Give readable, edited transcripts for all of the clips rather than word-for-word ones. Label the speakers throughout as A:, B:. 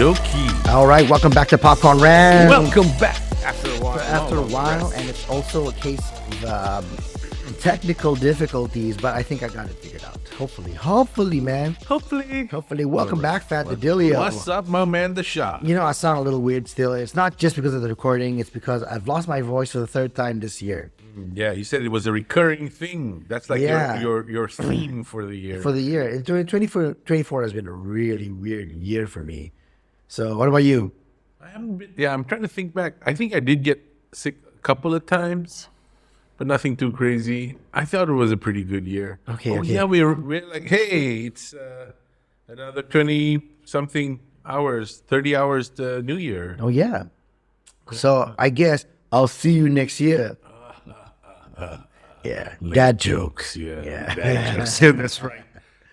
A: dokie.
B: All right, welcome back to Popcorn Rants.
A: Welcome back after a while.
B: After a while, and it's also a case of technical difficulties, but I think I got it figured out. Hopefully, man.
A: Hopefully.
B: Welcome back, Fad Da Dilly O.
A: What's up, my man, the Shah?
B: You know, I sound a little weird still. It's not just because of the recording. It's because I've lost my voice for the third time this year.
A: Yeah, you said it was a recurring thing. That's like
B: Yeah.
A: your theme for the year.
B: For the year. 2024 has been a really weird year for me. So, what about you?
A: I'm trying to think back. I think I did get sick a couple of times, but nothing too crazy. I thought it was a pretty good year.
B: Okay.
A: Yeah, we're like, hey, it's another 20-something hours, 30 hours to New Year.
B: Oh, yeah. So, I guess I'll see you next year. Yeah. Dad jokes.
A: Yeah. Dad jokes. Yeah, that's right.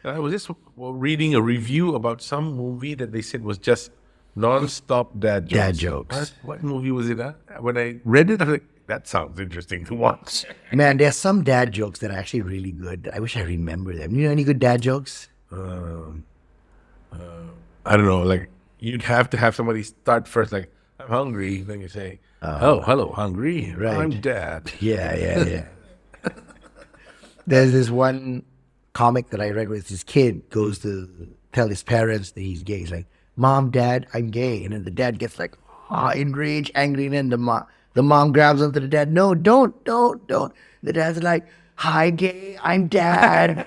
A: I was just reading a review about some movie that they said was just non-stop dad jokes.
B: Dad jokes.
A: What movie was it? When I read it, I was like, that sounds interesting to watch.
B: Man, there's some dad jokes that are actually really good. I wish I remember them. You know any good dad jokes?
A: I don't know. Like, you'd have to have somebody start first, like, I'm hungry. Then you say, oh, hello, hungry.
B: Right.
A: I'm dad.
B: Yeah. There's this one comic that I read where this kid goes to tell his parents that he's gay. He's like, Mom, Dad, I'm gay. And then the dad gets like enraged, angry, and then the mom grabs onto the dad. No, don't. The dad's like, hi, gay, I'm Dad.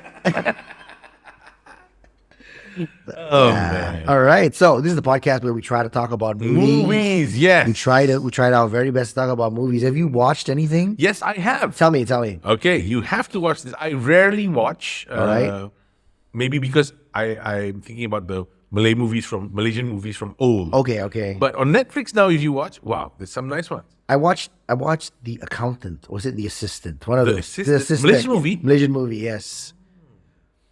A: Man.
B: All right. So this is the podcast where we try to talk about
A: Movies, yes.
B: We tried our very best to talk about movies. Have you watched anything?
A: Yes, I have.
B: Tell me.
A: Okay, you have to watch this. I rarely watch.
B: All right.
A: Maybe because I'm thinking about the Malaysian movies from old.
B: Okay.
A: But on Netflix now, if you watch, wow, there's some nice ones.
B: I watched The Accountant. Was it The Assistant? One of
A: The
B: those.
A: Assistant. Malaysian movie?
B: Malaysian movie, yes.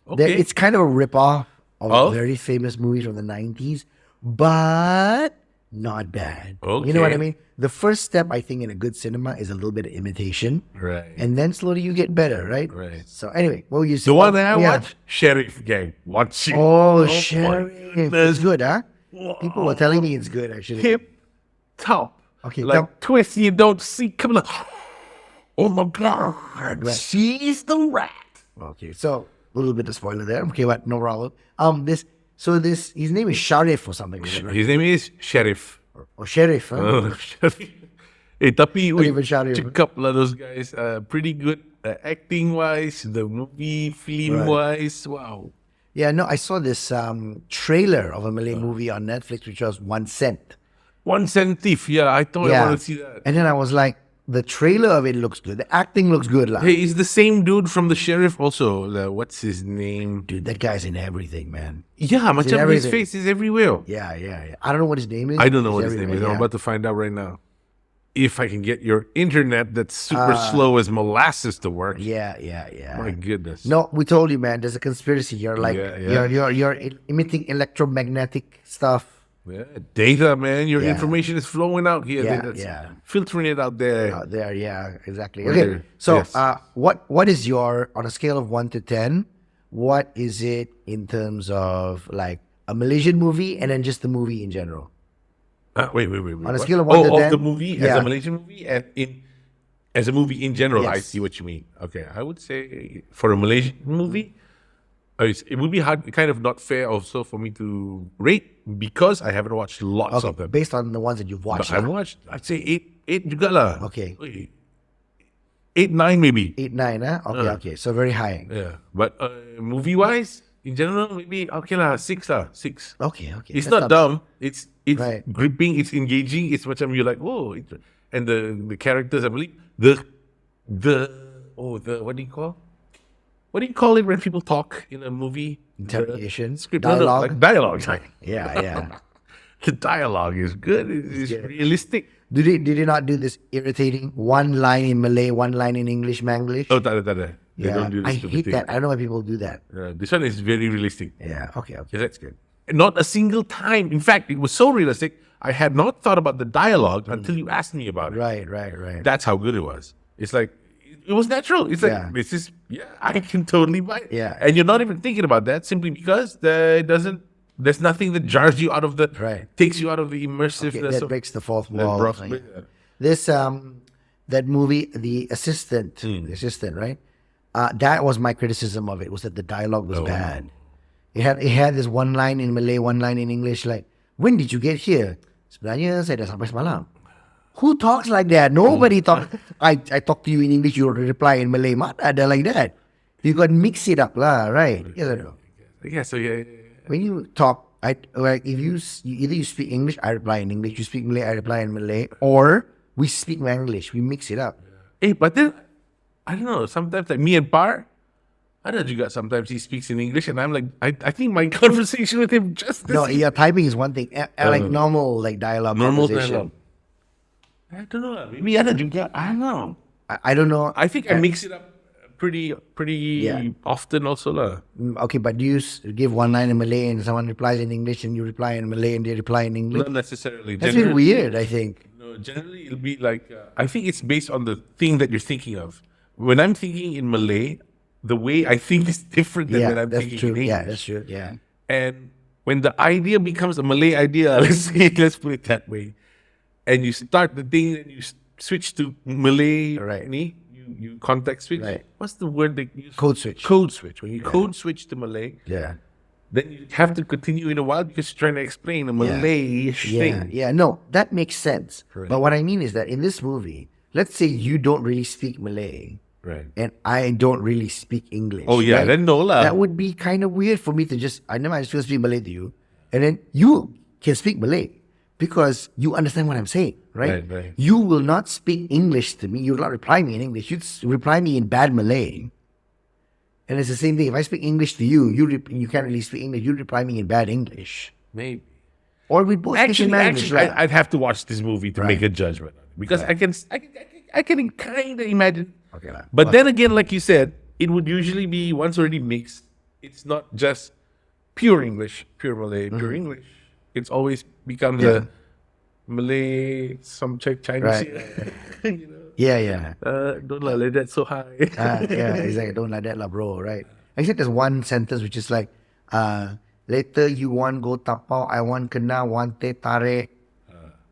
A: Okay.
B: It's kind of a rip-off of
A: Oh?
B: a very famous movie from the 90s, but not bad. You know what I
A: Okay.
B: mean? The first step, I think, in a good cinema is a little bit of imitation.
A: Right.
B: And then slowly you get better, right?
A: Right.
B: So anyway, what were you
A: The
B: saying?
A: one that I
B: Yeah.
A: watched, Sheriff Gang. Watch it.
B: Oh,
A: my
B: Sheriff.
A: goodness.
B: It's good, huh? People were telling me it's good, actually.
A: Tip top.
B: Okay,
A: Like
B: tell-
A: twist you don't see coming up. Oh my God.
B: Right.
A: She's the rat.
B: Okay, so a little bit of spoiler there. Okay, but no problem. His name is Sharif or something. Is it, right?
A: His name is Sheriff.
B: Or Sheriff, huh?
A: Oh, Sheriff. Tapi
B: even Sheriff.
A: check lah those guys. Pretty good acting wise, the movie film wise. Wow.
B: Yeah, no, I saw this trailer of a Malay movie on Netflix, which was 1 cent.
A: 1 Cent Thief. Yeah, I thought I want to see that.
B: And then I was like, the trailer of it looks good. The acting looks good. Lah.
A: Hey, is the same dude from The Sheriff also? What's his name?
B: Dude, that guy's in everything, man.
A: Yeah, macam his
B: everything.
A: face is everywhere.
B: Yeah. I don't know what his name is.
A: I don't know
B: He's
A: what his name is.
B: everywhere,
A: I'm about to find out right now. If I can get your internet that's super slow as molasses to work.
B: Yeah.
A: My goodness.
B: No, we told you, man. There's a conspiracy. You're like,
A: Yeah.
B: you're emitting electromagnetic stuff.
A: Yeah, data, man. Your information is flowing out here.
B: Yeah.
A: Filtering it out there.
B: Out there, yeah, exactly.
A: Right
B: Okay,
A: there.
B: so
A: Yes.
B: what is your, on a scale of 1 to 10, what is it in terms of like a Malaysian movie and then just the movie in general?
A: Wait.
B: On a scale of 1 to 10?
A: of the movie as
B: Yeah.
A: a Malaysian movie and as a movie in general. I
B: Yes.
A: see what you mean. Okay, I would say for a Malaysian movie, it would be hard, kind of not fair also for me to rate because I haven't watched lots of them.
B: Based on the ones that you've
A: But
B: watched.
A: I've watched, I'd say eight juga lah.
B: Okay.
A: Wait, 8, 9 maybe.
B: 8, 9, huh? Okay, so very high.
A: Yeah, but movie wise, in general, maybe okay lah, 6 lah, 6.
B: Okay.
A: It's
B: That's
A: not dumb. It's
B: Right.
A: gripping. It's engaging. It's much you're like, whoa, and the characters. I believe the what do you call? What do you call it when people talk in a movie?
B: Interrogation,
A: Script,
B: dialogue.
A: like dialogue.
B: Yeah.
A: The dialogue is good. It's realistic.
B: Did they not do this irritating one line in Malay, one line in English, Manglish?
A: Oh, tak ada. They don't do
B: I
A: this stupid
B: hate
A: thing.
B: that. I don't know why people do that.
A: This one is very realistic.
B: Yeah. Okay.
A: Yeah, that's good. Not a single time. In fact, it was so realistic. I had not thought about the dialogue until you asked me about it.
B: Right.
A: That's how good it was. It's like it was natural. It's like this is I can totally buy it.
B: Yeah.
A: And you're not even thinking about that simply because it doesn't there's nothing that jars you out of the,
B: Right.
A: takes you out of the immersiveness
B: that
A: of
B: breaks the fourth
A: that
B: wall.
A: broth-
B: Yeah. This that movie, The Assistant, right? That was my criticism of it, was that the dialogue was bad. It had this one line in Malay, one line in English, like, when did you get here? Sebenarnya saya dah sampai semalam. Who talks like that? Nobody talk. I talk to you in English, you reply in Malay. Mana ada like that? You got to mix it up lah, right? Yes or no?
A: Yeah, so yeah.
B: When you talk, like if either you speak English, I reply in English. You speak Malay, I reply in Malay, or we speak English. We mix it up.
A: Hey, but then, I don't know, sometimes like me and Par, ada juga sometimes he speaks in English and I'm like, I think my conversation with him just
B: No,
A: this
B: yeah, typing is one thing. Like normal, like dialogue,
A: normal
B: conversation.
A: dialogue. I don't know, maybe ada juga, I don't know.
B: I don't know.
A: I think I mix it up pretty
B: Yeah.
A: often also lah.
B: Okay, but do you give one line in Malay and someone replies in English and you reply in Malay and they reply in English?
A: Not necessarily.
B: That's a bit weird, I think.
A: No, generally it'll be like, I think it's based on the thing that you're thinking of. When I'm thinking in Malay, the way I think is different than
B: Yeah,
A: when I'm
B: that's
A: thinking
B: true.
A: in English.
B: Yeah, that's true. Yeah.
A: And when the idea becomes a Malay idea, let's put it that way, and you start the thing and you switch to Malay,
B: Right.
A: You context switch.
B: Right.
A: What's the word they use?
B: Code switch.
A: Code switch. When you code switch to Malay,
B: Yeah.
A: then you have to continue in a while because you're trying to explain a Malay-ish
B: Yeah,
A: thing.
B: yeah, no, that makes sense.
A: Right.
B: But what I mean is that in this movie, let's say you don't really speak Malay
A: Right.
B: and I don't really speak English.
A: Oh yeah,
B: right?
A: then no lah.
B: That would be kind of weird for me to I never still speak Malay to you, and then you can speak Malay because you understand what I'm saying, right?
A: Right.
B: You will not speak English to me. You will not reply me in English. You'd reply me in bad Malay. And it's the same thing. If I speak English to you, you can't really speak English. You reply me in bad English.
A: Maybe.
B: Or we both speak in bad English. Right?
A: I'd have to watch this movie to make a judgment on it because I can kind of imagine.
B: Okay, lah.
A: But then again, like you said, it would usually be once already mixed. It's not just pure English, pure Malay, pure English. It's always becomes a Malay, some Chinese.
B: Right.
A: You know?
B: Yeah.
A: Don't let that so high.
B: Yeah, exactly. Don't like that, lah, bro. Right. Except there's one sentence which is like, later you want go tapau, I want kena, want teh tarik,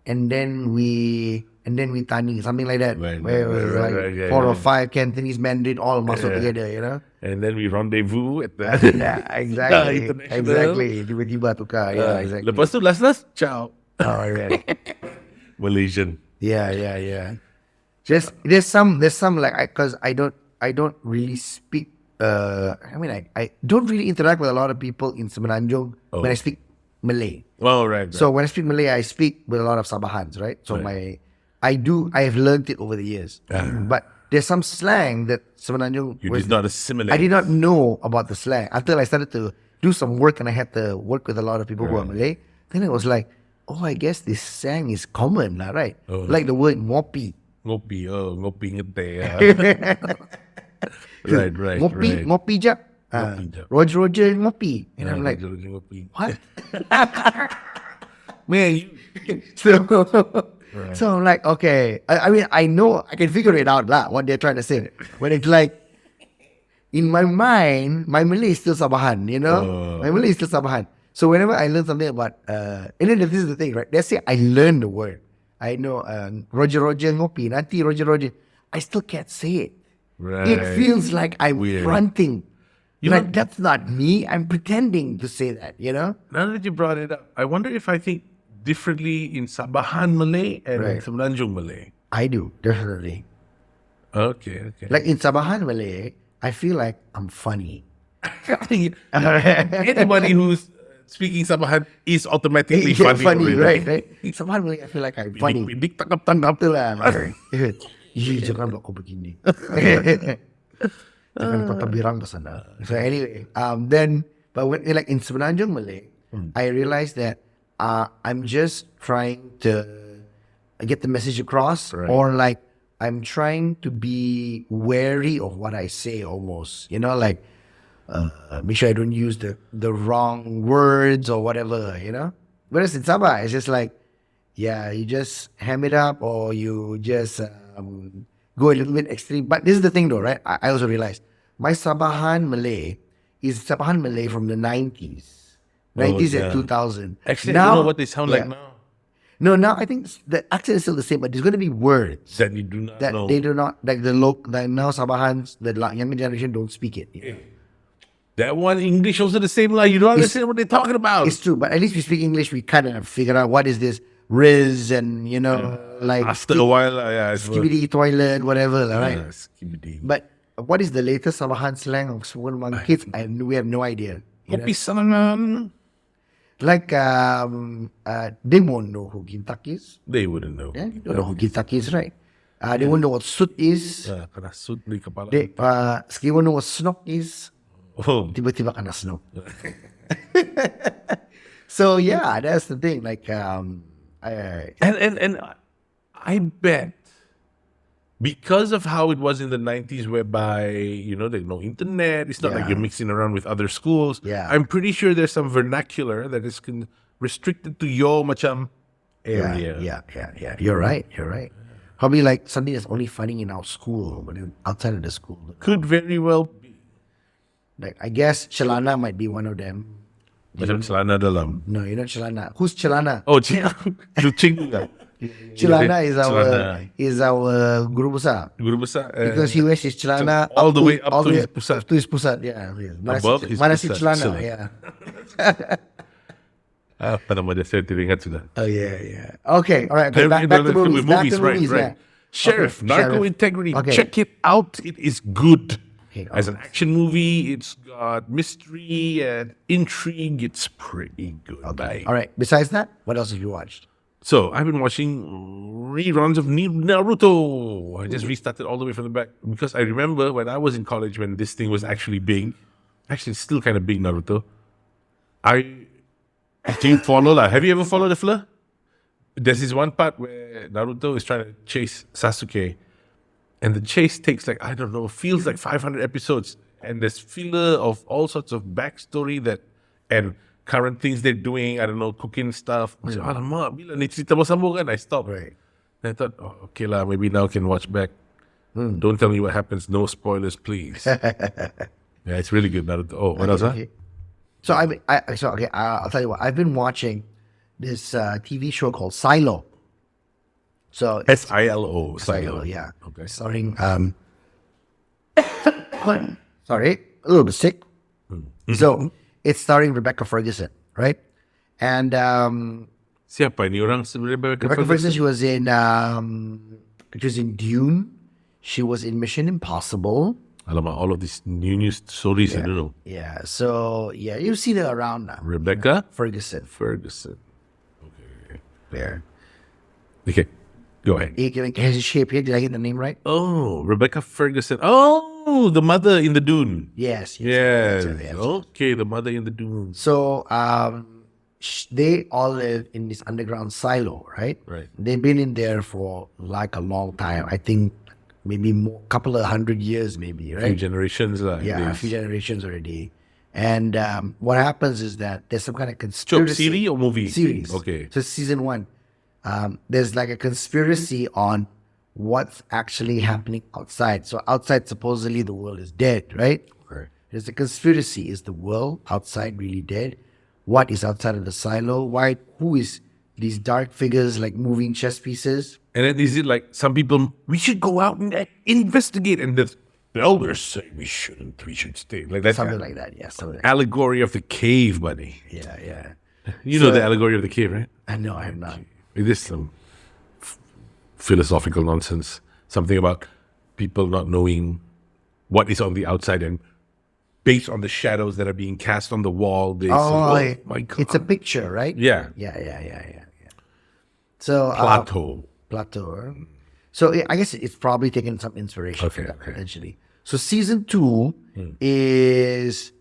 B: and then we tani, something like that.
A: Right,
B: where it was
A: right,
B: like
A: right, yeah,
B: 4 or
A: yeah.
B: 5 Cantonese Mandarin all muscle together, you know?
A: And then we rendezvous at the
B: Yeah, exactly.
A: International.
B: Exactly. Tiba-tiba tukar. Yeah, exactly.
A: Lepas tu last, ciao.
B: Oh, right.
A: Malaysian.
B: Yeah. Just there's some like because I don't really speak. I don't really interact with a lot of people in Semenanjung when I speak Malay.
A: Oh, right.
B: So when I speak Malay, I speak with a lot of Sabahans, right? So I have learned it over the years. But there's some slang that Semenanjung
A: You did not assimilate.
B: I did not know about the slang until I started to do some work and I had to work with a lot of people who are Malay. Then it was like, oh, I guess this slang is common, lah, right? Like the word ngopi.
A: Ngopi ngete. Right.
B: Ngopi jap. Roger ngopi. And I'm like,
A: Ngopi.
B: what?
A: Man,
B: So I'm like, okay. I mean, I know, I can figure it out lah, what they're trying to say. But it's like, in my mind, my Malay is still Sabahan, you know? My Malay is still Sabahan. So whenever I learn something about, and then this is the thing, right? Let's say I learn the word. I know Roger ngopi, nanti Roger. I still can't say it.
A: Right.
B: It feels like I'm
A: Weird.
B: fronting.
A: You
B: Like,
A: know-
B: that's not me. I'm pretending to say that, you know?
A: Now that you brought it up, I wonder if I think differently in Sabahan Malay and
B: Right.
A: Semenanjung Malay.
B: I do, definitely.
A: Okay.
B: Like in Sabahan Malay, I feel like I'm funny.
A: Anybody who's speaking Sabahan is automatically
B: Yeah,
A: funny.
B: right? Sabahan Malay, I feel like I'm funny.
A: Bidik tangkap-tangkap.
B: Betul lah. Jangan buat kau begini. Jangan kau tabirang ke sana. So anyway, but when, like in Semenanjung Malay, I realized that I'm just trying to get the message across,
A: Right.
B: or like I'm trying to be wary of what I say almost. You know, like make sure I don't use the wrong words or whatever, you know? Whereas in Sabah, it's just like, yeah, you just ham it up or you just go a little bit extreme. But this is the thing though, right? I also realized my Sabahan Malay is Sabahan Malay from the 90s 90s
A: yeah.
B: and 2000.
A: Actually, I don't know what they sound like
B: yeah.
A: now.
B: No, now I think the accent is still the same, but there's going to be words
A: That you do not
B: that
A: know.
B: they do not, like the now Sabahans, the younger generation don't speak it. You know?
A: That one English also the same line. You don't understand what they're talking about.
B: It's true, but at least we speak English. We kind of figure out what is this Riz and, like
A: After a while, yeah, it's
B: skibidi toilet, whatever, right?
A: skibidi.
B: But what is the latest Sabahan slang of Suwon kids? We have no idea. You know?
A: Kopi sangan.
B: Like, they won't know who Gintak is.
A: They wouldn't know.
B: Yeah? They don't know who Gintak is, right? They won't know what Sut is.
A: Kena sud di kepala.
B: They won't know what Snok is.
A: Oh.
B: Tiba-tiba kena Snok. So, yeah, that's the thing. Like,
A: And I bet because of how it was in the 90s, whereby, there's no internet, it's not like
B: Yeah.
A: you're mixing around with other schools.
B: Yeah.
A: I'm pretty sure there's some vernacular that is restricted to your macam area.
B: Yeah. You're right. Probably like something that's only funny in our school, but outside of the school.
A: Could very well be.
B: Like, I guess Chalana might be one of them.
A: Macam celana dalam.
B: No, you're not Chalana. Who's Chalana?
A: Oh, Lucing kan?
B: Chalana
A: Celana.
B: is our guru besar.
A: Guru besar.
B: Because he wears his celana
A: all the way up to his pusat.
B: Up to his pusat, yeah.
A: Above his
B: Mana si
A: pusat,
B: celana,
A: select.
B: yeah.
A: Apa nama dia? Saya teringat sudah.
B: Oh, yeah. Okay, all right. Okay, back to movies.
A: Movies,
B: Back to movies,
A: right.
B: yeah.
A: Sheriff,
B: Okay,
A: Narco
B: Sheriff.
A: Integrity.
B: Okay.
A: Check it out. It is good.
B: Okay,
A: As an action movie, it's got mystery and intrigue. It's pretty good. Bye.
B: All right. Besides that, what else have you watched?
A: So I've been watching reruns of Naruto. I just restarted all the way from the back because I remember when I was in college when this thing was actually big. Actually, it's still kind of big, Naruto. I didn't follow. Have you ever followed the filler? There's this one part where Naruto is trying to chase Sasuke, and the chase takes feels like 500 episodes, and there's filler of all sorts of backstory and current things they're doing. I don't know, cooking stuff. Macam, alamak, bila ni cerita bersambung kan? I stopped.
B: Right.
A: And I thought, okay lah, maybe now I can watch back. Don't tell me what happens. No spoilers, please. Yeah, it's really good, Naruto. Oh, what else?
B: Okay. So I'll tell you what. I've been watching this TV show called Silo. So
A: Silo.
B: Silo, yeah.
A: Okay.
B: Starring sorry, a little bit sick. So it's starring Rebecca Ferguson, right? And
A: Siapa ni orang sebenarnya?
B: Rebecca Ferguson, she was in Dune. She was in Mission Impossible.
A: Alamak, all of these new stories, I don't know.
B: Yeah. So yeah, you see her around now.
A: Rebecca
B: Ferguson. There.
A: Okay, go ahead.
B: Has a shape here. Did I get the name right?
A: Oh, Rebecca Ferguson. Oh, the mother in the Dune.
B: Yes.
A: Yes.
B: Yes.
A: Okay, the mother in the Dune.
B: So they all live in this underground silo, right?
A: Right.
B: They've been in there for like a long time. I think maybe more, couple of 100 years, maybe,
A: Few
B: right?
A: generations.
B: Yeah, a few generations already. And what happens is that there's some kind of conspiracy.
A: Series or movie?
B: Series.
A: Okay.
B: So season 1. There's like a conspiracy on what's actually happening outside. So outside, supposedly the world is dead, right?
A: Okay.
B: There's a conspiracy. Is the world outside really dead? What is outside of the silo? Who is these dark figures like moving chess pieces?
A: And then is it like some people, we should go out and investigate, and the elders say we shouldn't, we should stay. Like that.
B: Something like that. Yeah, something like that.
A: Allegory of the cave, buddy.
B: Yeah.
A: You know the allegory of the cave, right?
B: I know, I have not.
A: It is some philosophical nonsense. Something about people not knowing what is on the outside, and based on the shadows that are being cast on the wall, they say, oh my God.
B: It's a picture, right?
A: Yeah.
B: Yeah. So Plateau. So I guess it's probably taken some inspiration from that potentially. So season 2 is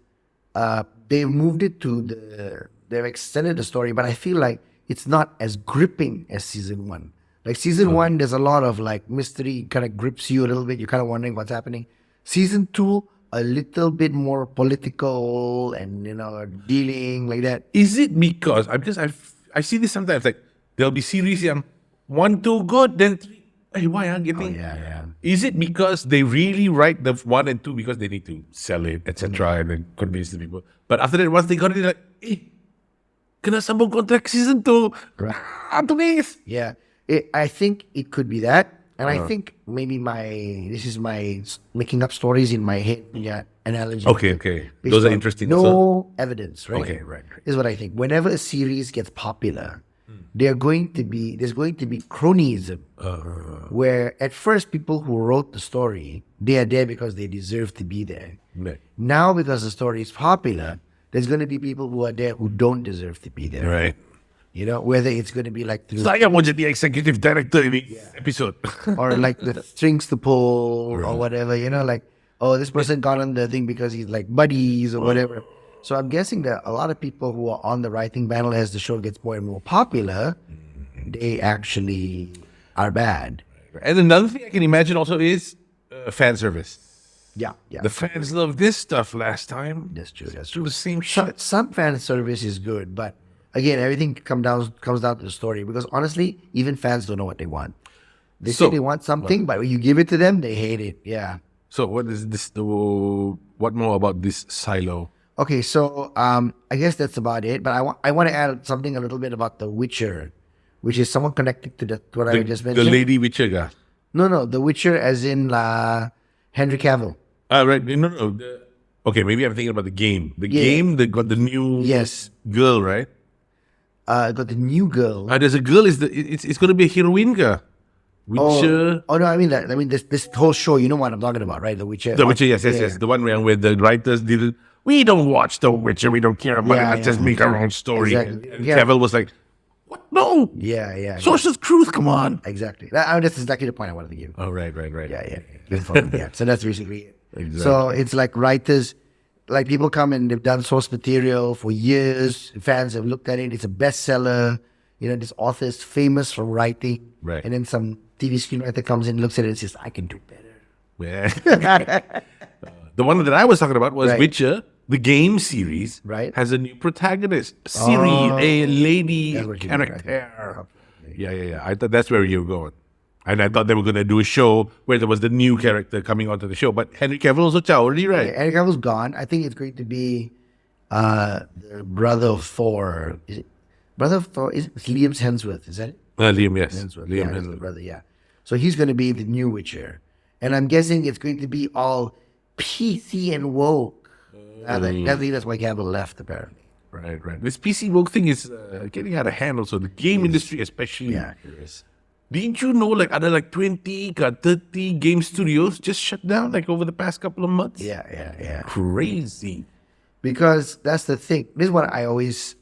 B: they've moved it to they've extended the story, but I feel like it's not as gripping as season 1. Like season 1, there's a lot of like mystery, kind of grips you a little bit. You're kind of wondering what's happening. Season 2, a little bit more political and dealing like that.
A: Is it because I see this sometimes, like there'll be series yang 1, 2 good, then 3. Hey, why aren't getting?
B: Yeah.
A: Is it because they really write the 1 and 2 because they need to sell it, etc., and then convince the people? But after that, once they got it, they're like, kena sambung kontrak season 2.
B: Right.
A: Tulis.
B: Yeah, I think it could be that, and I think maybe this is my making up stories in my head. Yeah, analogy.
A: Okay.
B: Based
A: Those are
B: on
A: interesting.
B: No
A: So,
B: evidence, right?
A: okay, right.
B: This is what I think. Whenever a series gets popular, there's going to be cronyism, where at first people who wrote the story, they are there because they deserve to be there.
A: Right.
B: Now, because the story is popular, there's going to be people who are there who don't deserve to be there.
A: Right.
B: You know, whether it's going to be like through
A: Saya mau jadi executive director ini episode.
B: or like the strings to pull or whatever, you know, like, oh, this person got on the thing because he's like buddies or whatever. So I'm guessing that a lot of people who are on the writing panel as the show gets more and more popular, they actually are bad.
A: And another thing I can imagine also is fan service.
B: Yeah.
A: The fans love this stuff last time.
B: That's true. That's
A: Do
B: true.
A: the same shit.
B: Some fan service is good, but again, everything comes down to the story, because honestly, even fans don't know what they want. They say
A: So-
B: they want something, but when you give it to them, they hate it. Yeah.
A: So what is this? What more about this silo?
B: Okay, so I guess that's about it. But I want to add something a little bit about The Witcher, which is somewhat connected to what I just
A: The
B: mentioned.
A: Lady Witcher guy.
B: No, The Witcher as in Henry Cavill.
A: Right. No. Okay, maybe I'm thinking about the game. The game that got the new
B: Yes.
A: girl, right?
B: Got the new girl.
A: There's a girl. It's going to be a heroine guy. Witcher.
B: Oh no, I mean this whole show. You know what I'm talking about, right? The Witcher.
A: The Witcher, yes.
B: Yeah.
A: The one where the writers didn't. We don't watch The Witcher. We don't care about it. Let's just make our own story.
B: Exactly.
A: And
B: Yeah.
A: Cavill was like, "What? No.
B: Yeah.
A: Source of truth. Come on."
B: Exactly. That's exactly the point I wanted to give.
A: Oh, right.
B: Yeah. Good for me, yeah. So that's basically it.
A: Exactly.
B: So it's like writers, like people come and they've done source material for years. Fans have looked at it. It's a bestseller. You know, this author is famous for writing.
A: Right.
B: And then some TV screenwriter comes in, looks at it and says, I can do better.
A: Yeah. The one that I was talking about was
B: Right.
A: Witcher, the game series,
B: Right.
A: has a new protagonist, Ciri, a lady
B: That's what you mean, right.
A: character. Yeah. I thought that's where you were going. And I thought they were going to do a show where there was the new character coming onto the show. But Henry Cavill also already, right?
B: Eric Cavill's gone. I think it's going to be the brother of Thor. Is it brother of Thor? Is it Liam Hemsworth? Is that it?
A: Liam, yes.
B: Hemsworth.
A: Liam
B: Yeah, he's the
A: Hemsworth.
B: brother, yeah. So he's going to be the new Witcher. And I'm guessing it's going to be all PC and woke. I think that's why Cavill left, apparently.
A: Right. This PC woke thing is getting out of hand also. The game industry especially.
B: Yeah, it is.
A: Didn't you know other 20, 30 game studios just shut down over the past couple of months?
B: Yeah.
A: Crazy.
B: Because that's the thing. This is what I always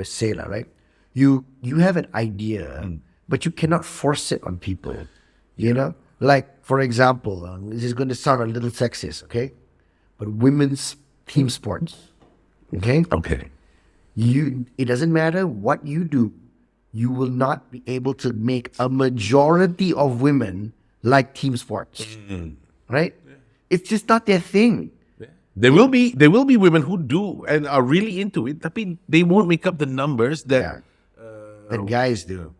B: say, right? You have an idea, but you cannot force it on people. You know, like for example, this is going to sound a little sexist, okay? But women's team sports, okay?
A: Okay.
B: It doesn't matter what you do, you will not be able to make a majority of women like team sports, right? It's just not their thing.
A: There will be women who do and are really into it, but they won't make up the numbers that
B: That guys do.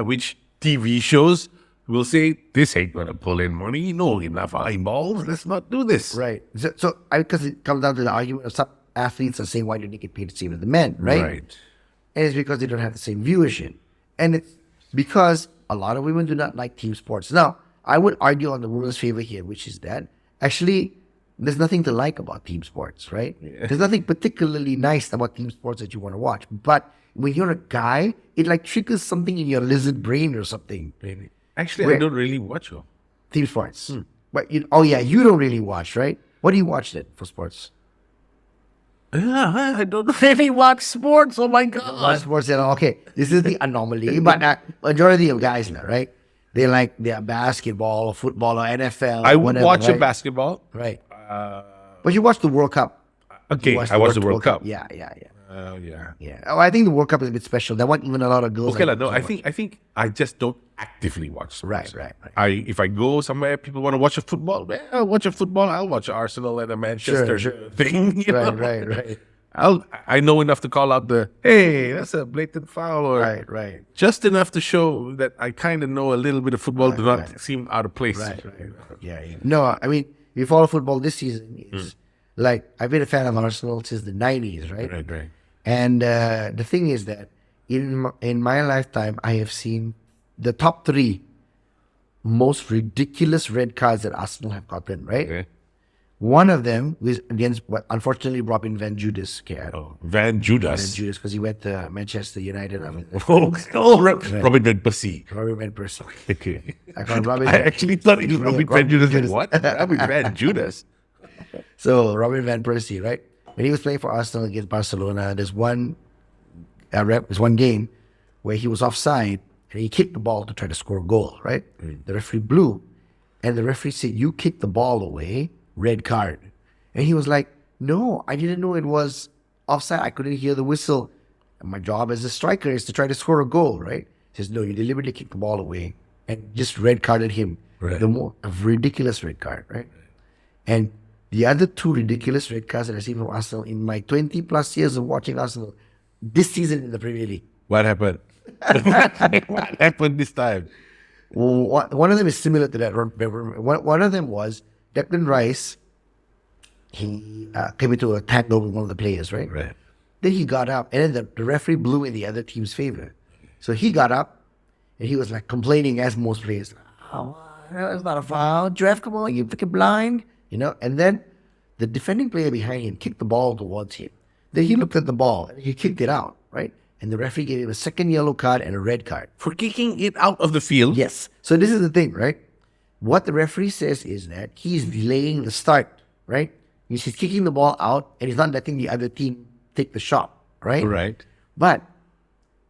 A: which TV shows will say this ain't gonna pull in money, no enough eyeballs, let's not do this.
B: Right. So because it comes down to the argument of some athletes are saying, why don't they get paid the same as the men, right?
A: Right.
B: And it's because they don't have the same viewership. And it's because a lot of women do not like team sports. Now, I would argue on the woman's favor here, which is that actually there's nothing to like about team sports, right? There's nothing particularly nice about team sports that you want to watch. But when you're a guy, it triggers something in your lizard brain or something.
A: Maybe. Actually, I
B: Where-
A: don't really watch them.
B: Team sports. But you don't really watch, right? What do you watch then for sports?
A: I don't really watch sports. Oh my god.
B: Sports, okay, this is the anomaly, but majority of guys, right? They like their basketball or football or NFL.
A: I would
B: whatever,
A: watch a
B: right?
A: basketball.
B: Right. But you watch the World Cup.
A: Okay,
B: You watch
A: I watched the World Cup.
B: Yeah.
A: Yeah.
B: Oh, I think the World Cup is a bit special. That one, even a lot of girls.
A: Okay,
B: like
A: no,
B: to
A: I
B: watch.
A: think I just don't actively watch sports.
B: Right.
A: If I go somewhere, people want to watch a football. Well, I'll watch a football. I'll watch Arsenal and a Manchester
B: Sure.
A: thing. You know?
B: Right.
A: I know enough to call out hey, that's a blatant foul, or
B: Right.
A: just enough to show that I kind of know a little bit of football. Do not seem out of place.
B: Right. Yeah. No, I mean, if you follow football this season, it's like I've been a fan of Arsenal since the 90s, right?
A: Right.
B: And the thing is that in my lifetime, I have seen the top 3 most ridiculous red cards that Arsenal have gotten, right?
A: Okay.
B: One of them was against, unfortunately, Robin Van Judas.
A: Oh, Van Judas.
B: Van Judas, because he went to Manchester United. I mean,
A: Robin Van Persie.
B: Robin Van Persie.
A: Okay.
B: I call him Robin.
A: I actually thought it was Robin Van
B: Robin
A: Judas.
B: Judas.
A: What? Robin Van Judas.
B: So Robin Van Persie, right? When he was playing for Arsenal against Barcelona, there's one game where he was offside and he kicked the ball to try to score a goal, right? The referee blew, and the referee said, "You kicked the ball away, red card." And he was like, "No, I didn't know it was offside. I couldn't hear the whistle. And my job as a striker is to try to score a goal, right?" He says, "No, you deliberately kicked the ball away," and just red carded him.
A: Right.
B: A ridiculous red card, right? And the other 2 ridiculous red cards that I've seen from Arsenal in my 20 plus years of watching Arsenal this season in the Premier League.
A: What happened? What happened this time?
B: One of them is similar to that. One of them was Declan Rice. He came into a tango with one of the players, right?
A: Right.
B: Then he got up, and then the referee blew in the other team's favor. So he got up, and he was like complaining, as most players. "Oh, that's not a foul. Jeff, come on, you freaking blind." And then the defending player behind him kicked the ball towards him. Then he looked at the ball and he kicked it out, right? And the referee gave him a second yellow card and a red card.
A: For kicking it out of the field?
B: Yes. So this is the thing, right? What the referee says is that he's delaying the start, right? He's kicking the ball out and he's not letting the other team take the shot, right?
A: Right.
B: But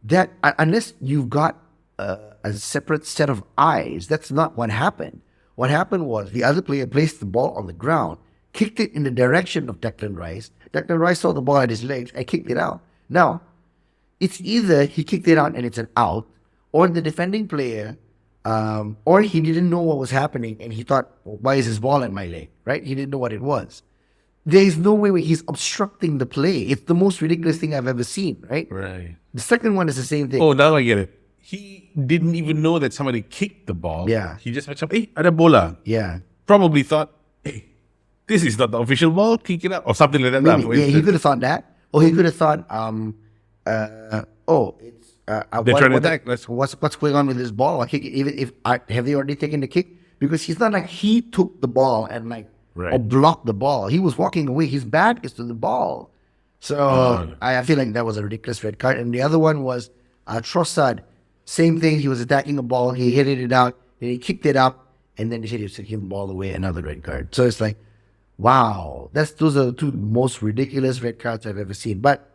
B: that unless you've got a separate set of eyes, that's not what happened. What happened was the other player placed the ball on the ground, kicked it in the direction of Declan Rice. Declan Rice saw the ball at his legs and kicked it out. Now, it's either he kicked it out and it's an out, or the defending player, or he didn't know what was happening and he thought, "Why is his ball at my leg?" Right? He didn't know what it was. There is no way where he's obstructing the play. It's the most ridiculous thing I've ever seen, right?
A: Right.
B: The second one is the same thing.
A: Oh, now I get it. He didn't even know that somebody kicked the ball.
B: Yeah.
A: He just macam, ada bola.
B: Yeah.
A: Probably thought, hey, this is not the official ball, kick it out. Or something like that.
B: Maybe.
A: For
B: Yeah, he
A: instance.
B: could have thought that. Or he could have thought, it's
A: They're trying to attack.
B: what's going on with this ball? I kick it, even if have they already taken the kick? Because he's not like he took the ball and or blocked the ball. He was walking away. His back is to the ball. So I feel like that was a ridiculous red card. And the other one was Trossard. Same thing. He was attacking a ball. He hit it out. And he kicked it up. And then he said he was taking the ball away. Another red card. So it's like, wow. Those are the 2 most ridiculous red cards I've ever seen. But,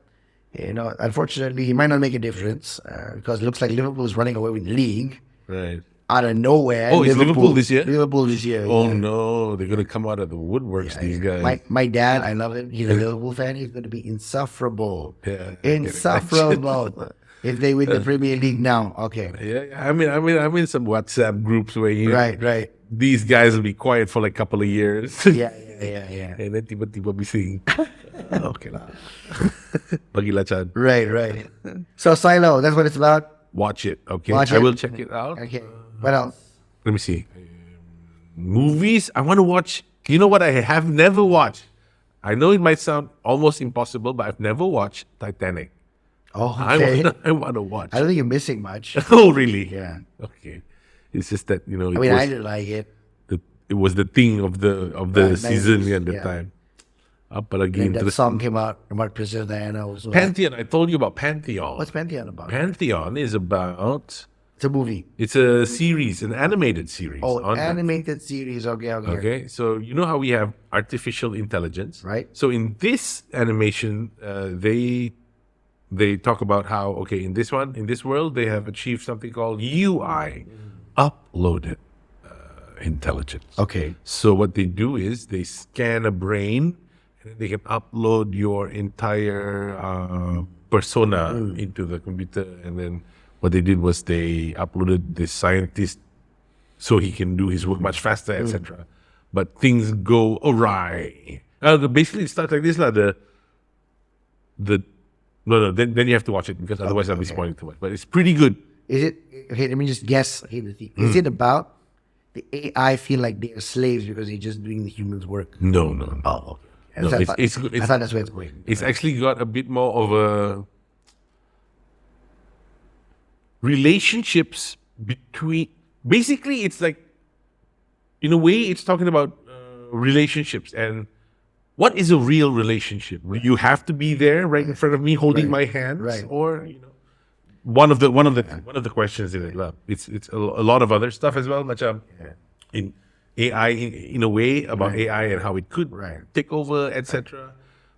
B: unfortunately, he might not make a difference because it looks like Liverpool is running away with the league.
A: Right.
B: Out of nowhere.
A: Oh, it's Liverpool this year?
B: Liverpool this year.
A: Oh,
B: yeah.
A: no. They're going to come out of the woodworks, these guys.
B: My dad, I love him. He's a Liverpool fan. He's going to be insufferable.
A: Yeah,
B: Insufferable. If they win the Premier League now. Okay.
A: Yeah, I'm in some WhatsApp groups where
B: Right.
A: these guys will be quiet for like a couple of years.
B: Yeah.
A: And then tiba-tiba bising. Okay lah. Pagilah Chan.
B: Right. So Silo, that's what it's about.
A: Watch it, okay?
B: Watch
A: I
B: it.
A: will check it out.
B: Okay. What else?
A: Let me see. Movies, I want to watch. You know what I have never watched? I know it might sound almost impossible, but I've never watched Titanic.
B: Oh, okay.
A: I want to watch.
B: I don't think you're missing much.
A: Oh, really?
B: Yeah.
A: Okay. It's just that,
B: I didn't like it.
A: it was the thing of the
B: Right,
A: season
B: 90s,
A: at the
B: yeah.
A: time. Apalagi
B: And that
A: interesting.
B: song came out about Princess Diana also.
A: Pantheon. I told you about Pantheon.
B: What's Pantheon about?
A: Pantheon is about.
B: It's a movie.
A: It's a series, an animated series.
B: Oh,
A: on
B: animated series. Okay.
A: Okay, so you know how we have artificial intelligence,
B: Right.
A: So in this animation, they talk about how in this world, they have achieved something called UI, uploaded intelligence.
B: Okay.
A: So what they do is they scan a brain, and they can upload your entire persona into the computer, and then what they did was they uploaded this scientist so he can do his work much faster, etc. But things go awry. Basically, it starts like this, lah. Then you have to watch it because otherwise I'll be spoiling too much. But it's pretty good.
B: Is it okay? Let me just guess. Is it about the AI feel like they are slaves because they're just doing the humans' work?
A: No.
B: Oh, okay.
A: No,
B: I
A: it's
B: thought that's where it's going.
A: it's actually got a bit more of a relationships between. Basically, it's like, in a way, it's talking about relationships and what is a real relationship. You have to be there right in front of me, holding my hands,
B: Right.
A: or one of the questions in it. It's a lot of other stuff as well. Much in AI in a way about AI and how it could take over, etc.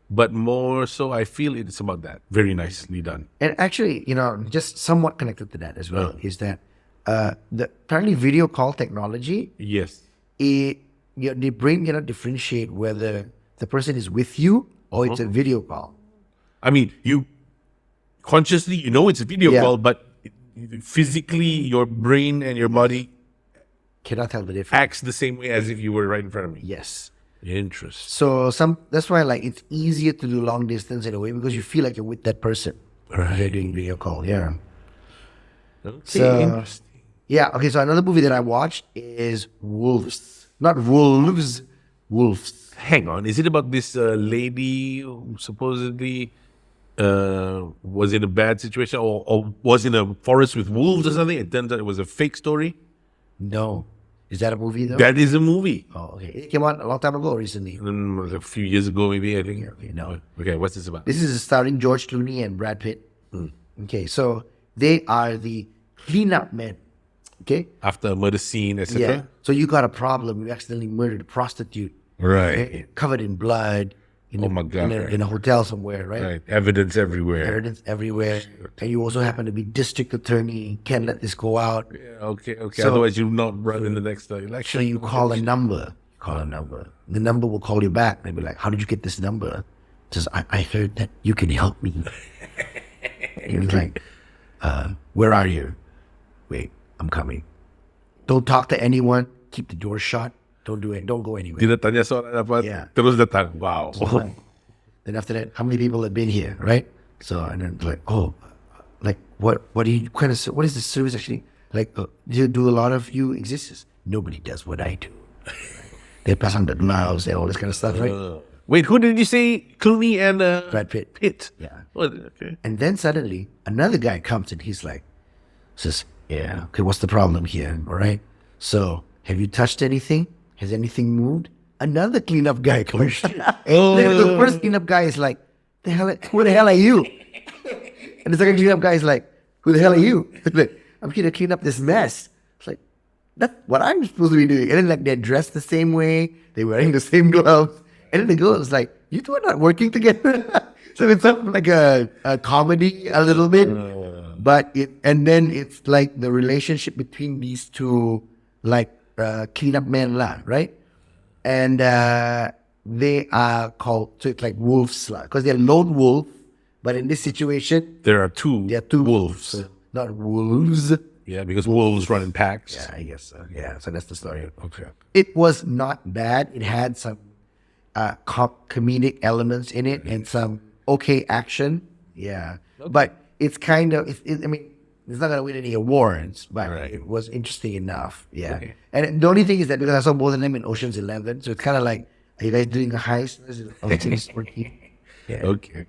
A: But more so, I feel it's about that. Very nicely done.
B: And actually, just somewhat connected to that as well is that the apparently video call technology,
A: Yes.
B: the brain cannot differentiate whether the person is with you or it's a video call.
A: I mean, you consciously, it's a video call, but physically, your brain and your body
B: Cannot tell the difference.
A: acts the same way as if you were right in front of me.
B: Yes.
A: Interesting.
B: So that's why it's easier to do long distance in a way because you feel like you're with that person. Right. They're doing video call. Yeah.
A: Okay,
B: So
A: interesting.
B: yeah. Okay. So another movie that I watched is Wolves. Not wolves. Wolves.
A: Hang on. Is it about this lady who supposedly was in a bad situation or was in a forest with wolves or something? It turns out it was a fake story.
B: No. Is that a movie though?
A: That is a movie.
B: Oh, okay. It came out a long time ago or recently.
A: A few years ago, maybe, I think.
B: Okay, no.
A: Okay, what's this about?
B: This is starring George Clooney and Brad Pitt. Okay, so they are the cleanup men. Okay?
A: After a murder scene, etc.
B: Yeah. So you got a problem. You accidentally murdered a prostitute.
A: Right.
B: Okay? Covered in blood.
A: Oh my God.
B: In a hotel somewhere, right?
A: Right. Evidence everywhere.
B: Evidence everywhere. And you also happen to be district attorney. Can't let this go out.
A: Yeah, okay.
B: So-
A: Otherwise, you'll not run in the next
B: So
A: election.
B: you call a number. The number will call you back. They'll be like, how did you get this number? Says, I heard that you can help me. And you're like, where are you? Wait, I'm coming. Don't talk to anyone. Keep the door shut. Don't do it. Don't go anywhere.
A: Tidak tanya soalan apa,
B: Yeah.
A: terus datang. Wow.
B: Then after that, how many people have been here, right? So and then like, what do you what is the service actually like? Do a lot of you exist? Nobody does what I do. They pass on the gloves and all this kind of stuff, right?
A: Wait, who did you say? Clooney and
B: Brad Pitt.
A: Pitt.
B: Yeah.
A: Oh, okay.
B: And then suddenly another guy comes and he's like, says, yeah, okay, what's the problem here? All right. So have you touched anything? Has anything moved? Another cleanup guy comes. The first cleanup guy is like, who the hell are you? And the second cleanup guy is like, who the hell are you? Like, I'm here to clean up this mess. It's like, that's what I'm supposed to be doing. And then they're dressed the same way, they're wearing the same gloves. And then the girl is like, you two are not working together. So it's sort of like a comedy a little bit. But then it's like the relationship between these two, cleanup men, right? And they are called, so it's like wolves, because they're lone wolf. But in this situation,
A: There are two wolves.
B: So not wolves.
A: Yeah, because wolves run in packs.
B: Yeah, I guess so. Yeah, so that's the story.
A: Okay.
B: It was not bad. It had some comedic elements in it and some okay action. Yeah. But it's kind of, I mean, it's not going to win any awards, but it was interesting enough. Yeah.
A: Okay.
B: And the only thing is that because I saw both of them in Ocean's 11, so it's kind of like, are you guys doing a heist? Yeah.
A: Okay.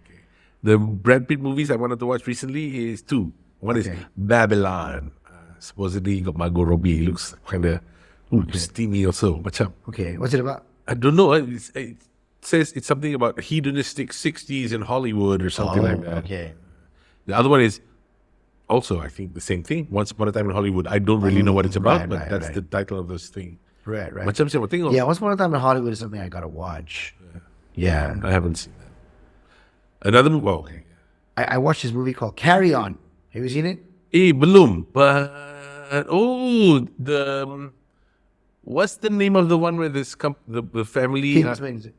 A: The Brad Pitt movies I wanted to watch recently is two. One is Babylon. Supposedly got Margot Robbie. Looks kind of steamy also. Macam,
B: Okay. What's it about?
A: I don't know. It says it's something about hedonistic 60s in Hollywood or something like that.
B: Okay.
A: The other one is also, I think, the same thing. Once Upon a Time in Hollywood. I don't really know what it's about, but that's the title of this thing.
B: Right.
A: Macam siapa tengok?
B: Yeah, Once Upon a Time in Hollywood is something I gotta watch. Yeah.
A: I haven't seen that. Another movie. Oh, okay.
B: I watched this movie called Carry On. Have you seen it?
A: Belum. But what's the name of the one where this the family?
B: Kingsman.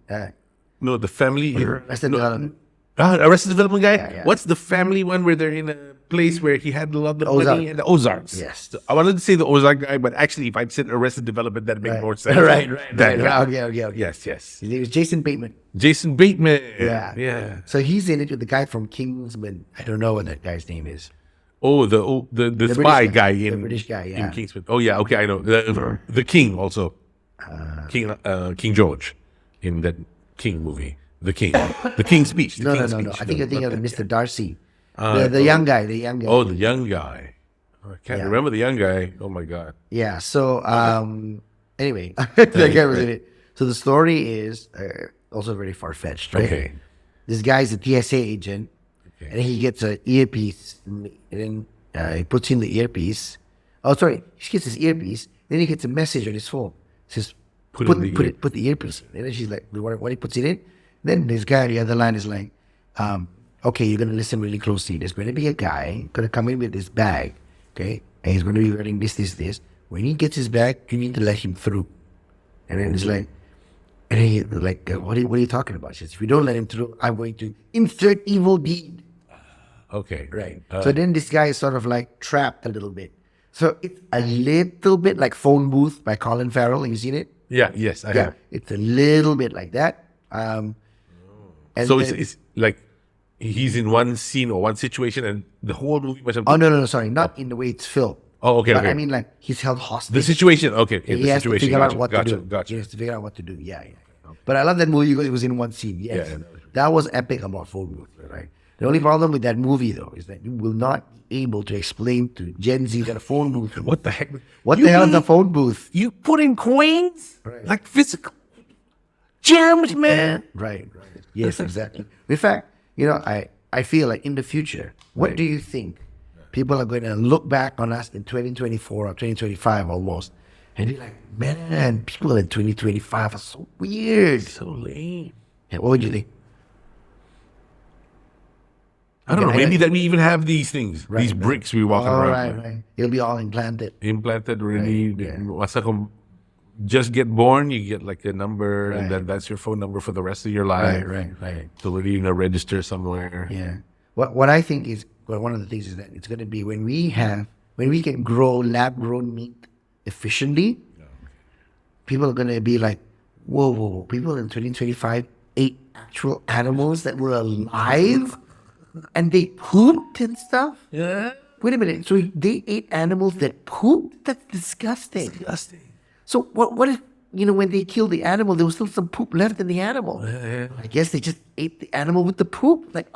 A: No, the family.
B: Arrested Development.
A: Arrested Development guy.
B: Yeah.
A: What's the family one where they're in a place where he had a lot of
B: Ozark.
A: money? And the Ozarks.
B: Yes.
A: So I wanted to say the Ozark guy, but actually, if I'd said Arrested Development, that'd make more sense.
B: Right.
A: That guy.
B: Okay.
A: Yes.
B: His name is Jason Bateman.
A: Jason Bateman.
B: Yeah. So he's in it with the guy from Kingsman. I don't know what that guy's name is.
A: Oh, the spy
B: British
A: guy
B: the
A: in
B: British guy, yeah.
A: in Kingsman. Oh yeah, okay, I know. The King also. King George in that King movie. The King's Speech. The
B: No,
A: King's
B: no.
A: Speech.
B: I think you're thinking of
A: Okay.
B: Mr. Darcy.
A: Uh,
B: The young guy. The young guy.
A: Oh, the young guy. I can't
B: Yeah.
A: remember the young guy. Oh my God.
B: Yeah. So, anyway, that guy was in
A: right.
B: it. So the story is also very far fetched, right?
A: Okay.
B: This guy's a TSA agent,
A: Okay.
B: and he gets an earpiece, and then he puts in the earpiece. Oh, sorry, he gets his earpiece. Then he gets a message on his phone. It says,
A: Put
B: "Put
A: in the ear."
B: put the earpiece in." And then she's like, "What?" He puts it in. Then this guy on the other line is like, "Okay, you're gonna listen really closely. There's going to be a guy gonna come in with this bag, okay, and he's going to be wearing this. When he gets his bag, you need to let him through." And then it's like, and he like, what are you talking about? She says, "If you don't let him through, I'm going to insert evil deed."
A: Okay.
B: Right. So then this guy is sort of like trapped a little bit. So it's a little bit like Phone Booth by Colin Farrell. Have you seen it?
A: Yeah. Yes, I have.
B: It's a little bit like that. And
A: So
B: then-
A: it's like he's in one scene or one situation, and the whole movie must have.
B: oh no, sorry, not in the way it's filmed.
A: Oh, okay,
B: But
A: okay.
B: I mean, like he's held hostage.
A: The situation. Okay.
B: He
A: the
B: has to
A: situation.
B: figure
A: Gotcha.
B: out what
A: gotcha.
B: to do.
A: Gotcha.
B: He has to figure out what to do. Yeah. But I love that movie because it was in one scene. Yes.
A: Yeah,
B: That was epic about Phone Booth, right? The only problem with that movie, though, is that you will not be able to explain to Gen Z that a phone booth.
A: What the heck?
B: What
A: You
B: the hell is a
A: mean
B: phone booth?
A: You put in coins
B: Right.
A: like physical gems, man.
B: Right. Yes, exactly. In fact, I feel like in the future, what
A: Right.
B: do you think people are going to look back on us in 2024 or 2025 almost and be like, man, people in 2025 are so weird.
A: So lame.
B: Yeah, what would you think?
A: I don't know.
B: Yeah,
A: Maybe that we even have these things,
B: Right,
A: these
B: right.
A: bricks we walking around
B: Right,
A: with.
B: right. It'll be all implanted.
A: Implanted already.
B: Right, yeah.
A: Masa kung just get born, you get like a number,
B: Right.
A: and then that's your phone number for the rest of your life.
B: Right.
A: It's already in a register somewhere.
B: Yeah. What I think is, well, one of the things is that it's going to be when we can grow lab grown meat efficiently, people are going to be like, whoa. People in 2025 ate actual animals that were alive and they pooped and stuff.
A: Yeah.
B: Wait a minute. So they ate animals that pooped? That's disgusting.
A: Disgusting.
B: So what if, when they killed the animal, there was still some poop left in the animal?
A: Yeah.
B: I guess they just ate the animal with the poop. Like,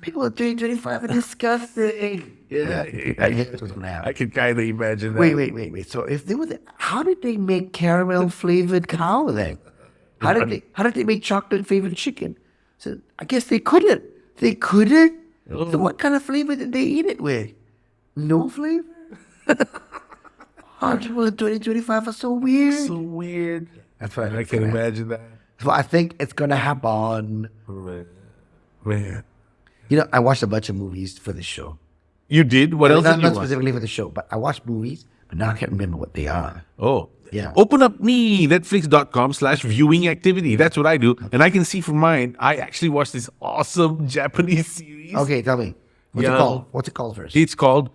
B: people in 2025 are disgusting.
A: Yeah.
B: I guess that's what's gonna happen.
A: I can kind of imagine that.
B: Wait. So if they were, how did they make caramel flavored cow then? How did they make chocolate flavored chicken? So I guess they couldn't. They couldn't. So what kind of flavor did they eat it with? No flavor. People in 2025 are so weird.
A: So weird.
B: That's right.
A: I can imagine that.
B: So I think it's gonna happen.
A: Man.
B: I watched a bunch of movies for this show.
A: You did? What else
B: Not
A: did you watch?
B: specifically for the show, but I watched movies, but now I can't remember what they are.
A: Oh.
B: Yeah.
A: Open up me, Netflix.com/viewing activity. That's what I do. And I can see from mine, I actually watched this awesome Japanese series.
B: Okay, tell me. What's
A: Yeah.
B: it called? What's it called first?
A: It's called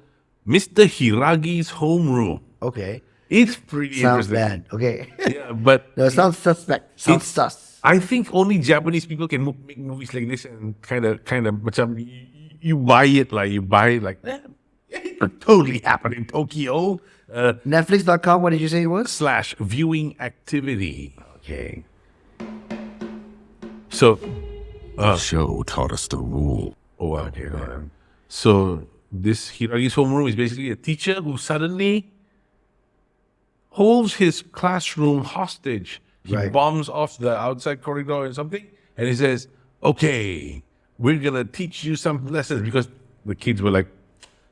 A: Mr. Hiragi's Homeroom.
B: Okay.
A: It's pretty
B: Sounds
A: interesting.
B: bad. Okay.
A: Yeah, but
B: No, it sounds suspect. Sounds sus.
A: I think only Japanese people can make movies like this and kind of, macam you buy it like it could totally happen in Tokyo.
B: Netflix.com, what did you say it was?
A: /viewing activity.
B: Okay.
A: So,
C: The show taught us the rule.
A: oh, okay. So this Hiragi's homeroom is basically a teacher who suddenly holds his classroom hostage. He
B: Right.
A: bombs off the outside corridor or something, and he says, "Okay, we're gonna teach you some lessons," because the kids were like,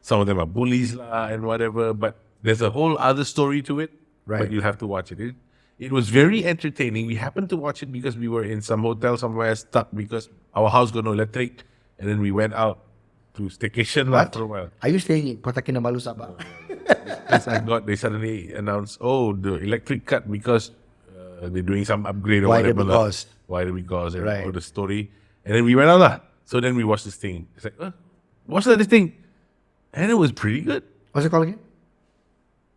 A: some of them are bullies and whatever. But there's a whole other story to it.
B: Right.
A: But you have to watch it. It was very entertaining. We happened to watch it because we were in some hotel somewhere stuck because our house got no electric, and then we went out to staycation
B: What?
A: for a while.
B: Are you staying in Kota Kinabalu, Sabah?
A: As I got, they suddenly announced, the electric cut because they're doing some upgrade or
B: Why the
A: whatever. lah.
B: because?
A: Why the because? And
B: Right.
A: all the story. And then we went out. Lah. So then we watched this thing. It's like, what's that this thing? And it was pretty good.
B: What's it called again?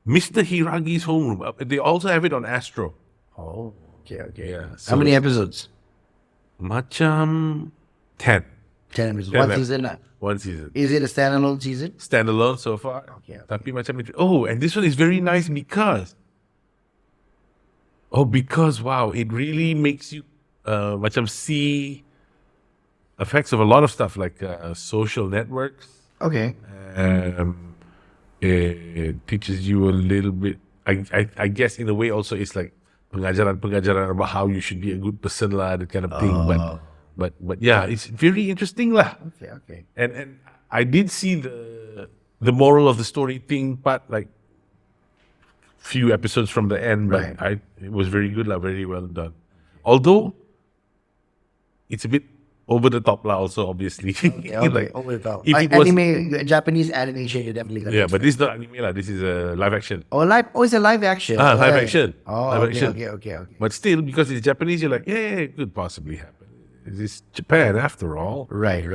A: Mr. Hiragi's Homeroom. They also have it on Astro.
B: Oh, okay.
A: Yeah.
B: How many episodes?
A: Macam 10.
B: 10 episodes.
A: 10
B: One
A: ep-
B: season na.
A: One season.
B: Is it a standalone season?
A: Standalone so far.
B: Okay.
A: Tapi macam and this one is very nice because wow, it really makes you macam see effects of a lot of stuff like social networks.
B: Okay.
A: It teaches you a little bit. I guess in a way also it's like pengajaran about how you should be a good person lah, that kind of thing. But yeah, it's very interesting lah.
B: Okay.
A: And I did see the moral of the story thing part, like few episodes from the end, but it was very good lah, very well done. Although it's a bit over the top lah, also obviously.
B: Okay, over the top.
A: If it was,
B: Anime, Japanese animation, you definitely got.
A: yeah, but this is not anime lah. This is a live action.
B: Oh, live. Oh, it's a live action.
A: Live
B: Right.
A: action.
B: Oh,
A: Live
B: okay,
A: action.
B: okay.
A: But still, because it's Japanese, you're like, yeah, it could possibly happen. It's Japan after all.
B: Right.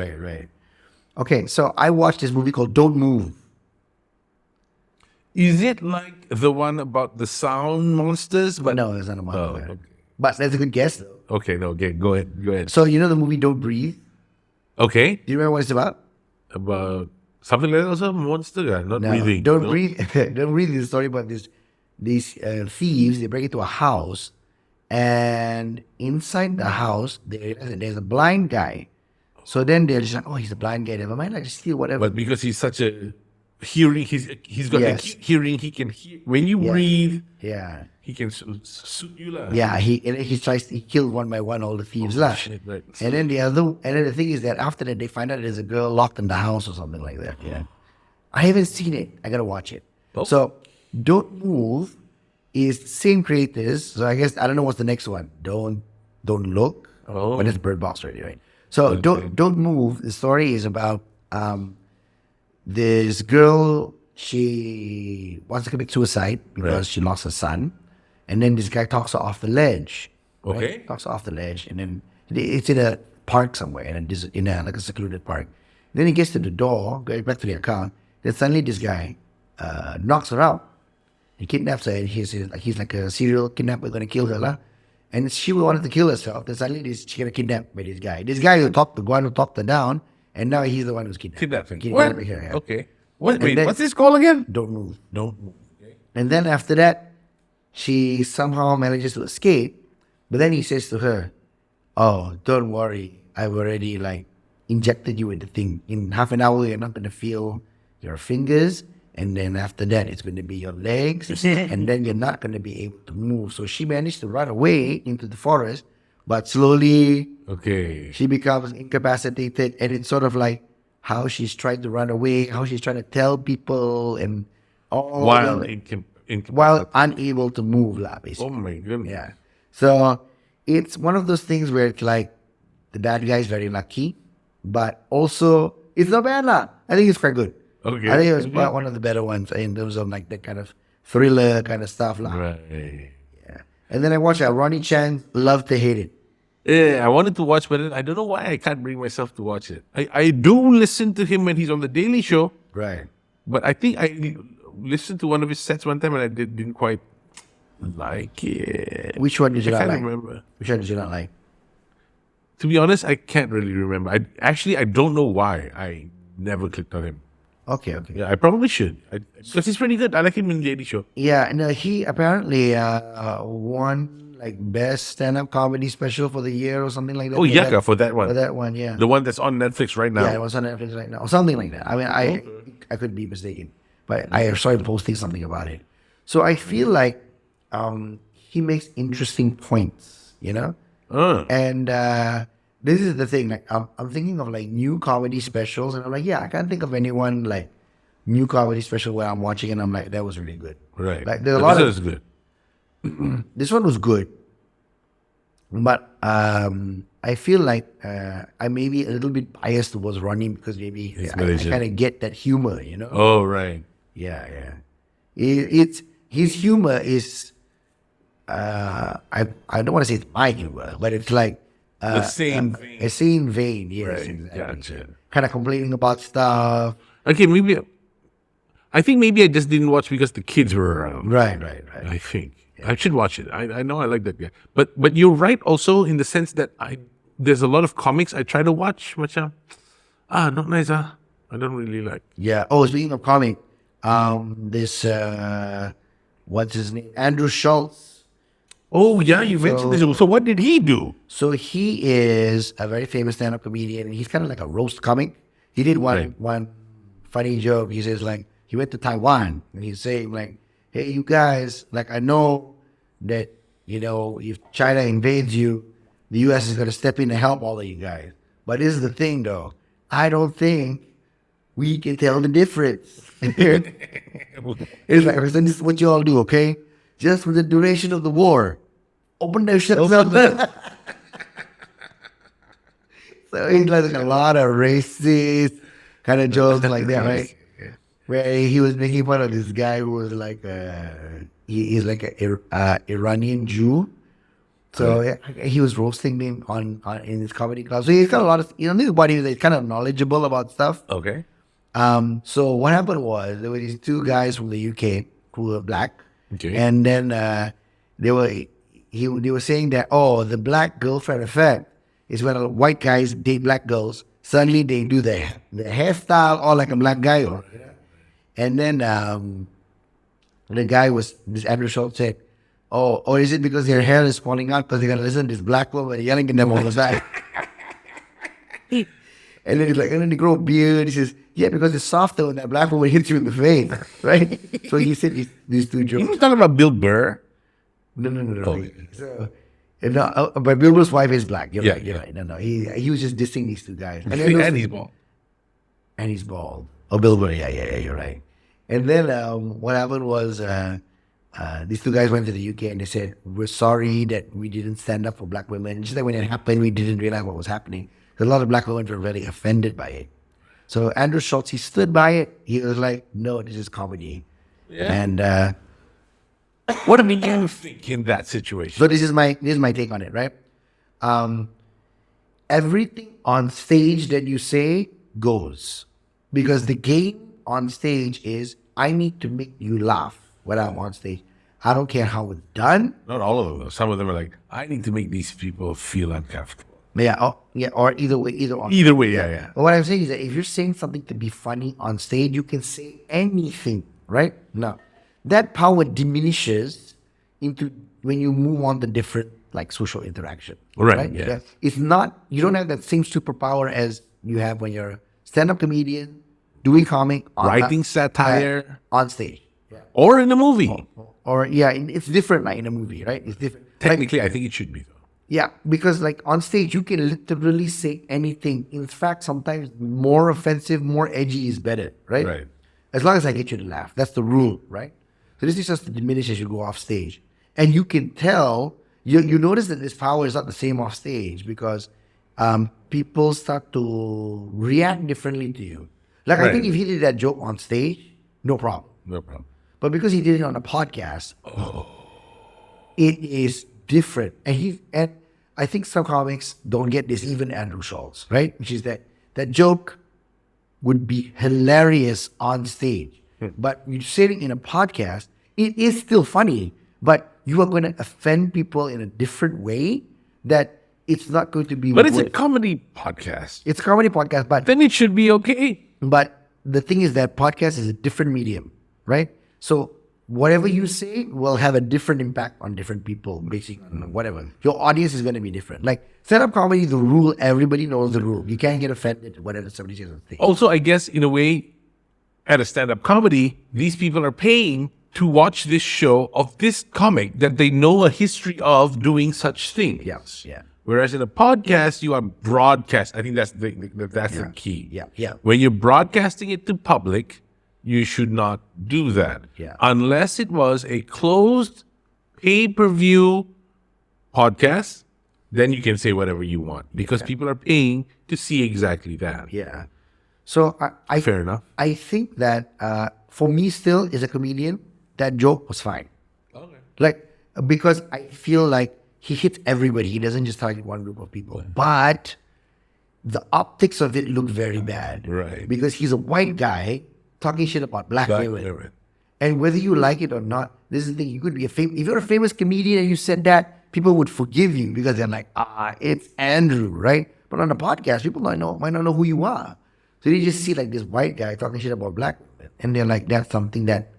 B: Okay, so I watched this movie called Don't Move.
A: Is it like the one about the sound monsters? But
B: No, it's not a monster.
A: Oh, okay.
B: But that's a good guess, though.
A: Okay, no, okay, go ahead.
B: So you know the movie Don't Breathe?
A: Okay,
B: Do you remember what it's about?
A: about something like that also, monster, not
B: No,
A: breathing.
B: Don't
A: no?
B: Breathe. Don't Breathe is a story about these thieves. They break into a house, and inside the house there's a blind guy. So then they're just like, oh, he's a blind guy. Never mind, like just steal whatever.
A: But because he's such a hearing, he's got
B: Yes.
A: acute hearing. He can hear when you breathe.
B: yeah.
A: He can suit you lah.
B: Yeah, he killed one by one all the thieves lah.
A: Shit, right.
B: And then the thing is that after that they find out there's a girl locked in the house or something like that. Yeah. I haven't seen it. I gotta watch it.
A: Oh.
B: So Don't Move is the same creators. So I guess I don't know what's the next one. Don't Look.
A: Oh.
B: But it's Bird Box already, right? So Don't Move, the story is about this girl, she wants to commit suicide because she lost her son. And then this guy talks her off the ledge. right?
A: Okay.
B: Talks her off the ledge. And then it's in a park somewhere, in like a secluded park. Then he gets to the door, goes back to their car. Then suddenly this guy knocks her out. He kidnaps her, and he's like a serial kidnapper, going to kill her lah. And she wanted to kill herself. Then suddenly she got kidnapped by this guy. This guy the one who talked her down, and now he's the one who's kidnapping.
A: What?
B: Her, yeah.
A: Okay. Wait,
B: then-
A: what's this called again?
B: Don't move.
A: Don't move. Okay.
B: And then after that, she somehow manages to escape. But then he says to her, "Oh, don't worry. I've already injected you with the thing. In half an hour, you're not going to feel your fingers. And then after that, it's going to be your legs. And then you're not going to be able to move." So she managed to run away into the forest. But slowly,
A: Okay.
B: she becomes incapacitated. And it's sort of like how she's trying to run away, how she's trying to tell people, and all
A: While
B: while unable to move, basically.
A: oh my goodness.
B: Yeah. So it's one of those things where it's like the bad guy is very lucky, but also it's not bad lah. I think it's quite good.
A: Okay.
B: I think it was one of the better ones in terms of that kind of thriller kind of stuff lah.
A: Right.
B: Yeah. And then I watched Ronnie Chan, Love to Hate It.
A: Yeah, I wanted to watch, but then I don't know why I can't bring myself to watch it. I do listen to him when he's on the Daily Show,
B: Right.
A: but I think I listened to one of his sets one time and I didn't quite like it.
B: Which one did you
A: I
B: not
A: can't
B: like?
A: remember.
B: Which one did you not like?
A: To be honest, I can't really remember. I don't know why I never clicked on him.
B: Okay.
A: Yeah, I probably should. Because he's pretty good. I like him in the Daily Show.
B: Yeah, no, he apparently won best stand-up comedy special for the year or something like that.
A: Oh, Yaka for that
B: For
A: one.
B: that one, yeah.
A: The one that's on Netflix right now.
B: Yeah, it was on Netflix right now, or something like that. I mean, I could be mistaken, but I saw him posting something about it. So I feel like he makes interesting points, you know. And this is the thing. I'm thinking of new comedy specials, and I'm like, yeah, I can't think of anyone new comedy special where I'm watching and I'm like, that was really good.
A: Right.
B: Like there's a lot of
A: This is good.
B: this one was good, but I feel like I may be a little bit biased towards Ronnie because maybe I
A: Malaysian.
B: kind of get that humor, you know.
A: Oh, right.
B: Yeah. It's his humor is I don't want to say it's my humor, but it's like
A: The same vein.
B: a same vein. Yes,
A: Right.
B: exactly.
A: Gotcha.
B: Kind of complaining about stuff.
A: Okay, maybe. I think maybe I just didn't watch because the kids were around.
B: Right.
A: I think I should watch it. I know I like that guy, but you're right also in the sense that there's a lot of comics I try to watch, macam not nice I don't really like.
B: Yeah. Oh, speaking of comic, this what's his name? Andrew Schultz.
A: Oh, yeah, you mentioned this. So what did he do?
B: So he is a very famous stand-up comedian, and he's kind of like a roast comic. He did one funny joke. He says like he went to Taiwan, and he's saying like, "Hey, you guys, like I know that if China invades you, the U.S. is going to step in to help all of you guys. But this is the thing, though. I don't think we can tell the difference." It's like, "So this is what you all do, okay? Just for the duration of the war, open those shit up." So he's like a lot of racist kind of jokes like that, right? Where he was making fun of this guy who was like he's like a Iranian Jew. So he was roasting him on in his comedy club. So he's got a lot of this body is kind of knowledgeable about stuff.
A: Okay.
B: So what happened was there were these two guys from the UK who were black, and then they were saying that the black girlfriend effect is when white guys date black girls. Suddenly they do the hairstyle all like a black guy, and then the guy this Andrew Schultz said, or is it because their hair is falling out because they're gonna listen to this black woman yelling at them all the time? And then he's like, and then they grow a beard. He says, yeah, because it's softer when that black woman hits you in the face, right? So he said these two jokes.
A: You talking about Bill Burr?
B: No.
A: Oh.
B: So, but Bill Burr's wife is black. You're right.
A: Yeah.
B: No. He was just dissing these two guys.
A: And he's bald.
B: And he's bald. Oh, Bill Burr. Yeah. You're right. And then what happened was these two guys went to the UK and they said, we're sorry that we didn't stand up for black women. Just like when it happened, we didn't realize what was happening. A lot of black women were very offended by it. So Andrew Schultz, he stood by it. He was like, no, this is comedy.
A: Yeah.
B: And
A: What do you think in that situation?
B: so this is my take on it, right? Everything on stage that you say goes. Because the game on stage is I need to make you laugh when I'm on stage. I don't care how it's done.
A: Not all of them, though. Some of them are like, I need to make these people feel uncomfortable.
B: Or either way,
A: Either way, yeah.
B: But what I'm saying is that if you're saying something to be funny on stage, you can say anything, right? Now, that power diminishes into when you move on to different like social interaction.
A: Right, yeah.
B: It's not, you don't have that same superpower as you have when you're a stand-up comedian, doing comic,
A: Writing satire.
B: on stage.
A: Or in a movie.
B: It's different like in a movie, right? It's different.
A: Technically, I think it should be, though.
B: Yeah, because like on stage, you can literally say anything. In fact, sometimes more offensive, more edgy is better, right?
A: Right.
B: As long as I get you to laugh. That's the rule, right? So this is just to diminish as you go off stage. And you can tell, you notice that this power is not the same off stage because people start to react differently to you. Like I think if he did that joke on stage, no problem.
A: No problem.
B: But because he did it on a podcast, it is different. And I think some comics don't get this, even Andrew Schultz, right? Which is that joke would be hilarious on stage. But you're sitting in a podcast, it is still funny, but you are going to offend people in a different way that it's not going to be.
A: But it's a comedy podcast.
B: It's a comedy podcast, but
A: Then it should be okay.
B: But the thing is that podcast is a different medium, right? So whatever you say will have a different impact on different people, basically, whatever. Your audience is going to be different. Like stand-up comedy, the rule, everybody knows the rule. You can't get offended whatever somebody says on stage.
A: Also, I guess, in a way, at a stand-up comedy, these people are paying to watch this show of this comic that they know a history of doing such things.
B: Yeah.
A: Whereas in a podcast, you are broadcast. I think that's the key.
B: Yeah.
A: When you're broadcasting it to public, you should not do that.
B: Yeah.
A: Unless it was a closed pay-per-view podcast, then you can say whatever you want because people are paying to see exactly that.
B: Yeah. So
A: Fair enough.
B: I think that for me still as a comedian, that joke was fine.
A: Okay.
B: Like, because I feel like he hits everybody. He doesn't just target one group of people. But the optics of it look very bad.
A: Right.
B: Because he's a white guy talking shit about black women.
A: Right.
B: And whether you like it or not, this is the thing. You could be if you're a famous comedian and you said that, people would forgive you because they're like, it's Andrew, right? But on the podcast, people might not know who you are. So they just see like this white guy talking shit about black women. And they're like, that's something that,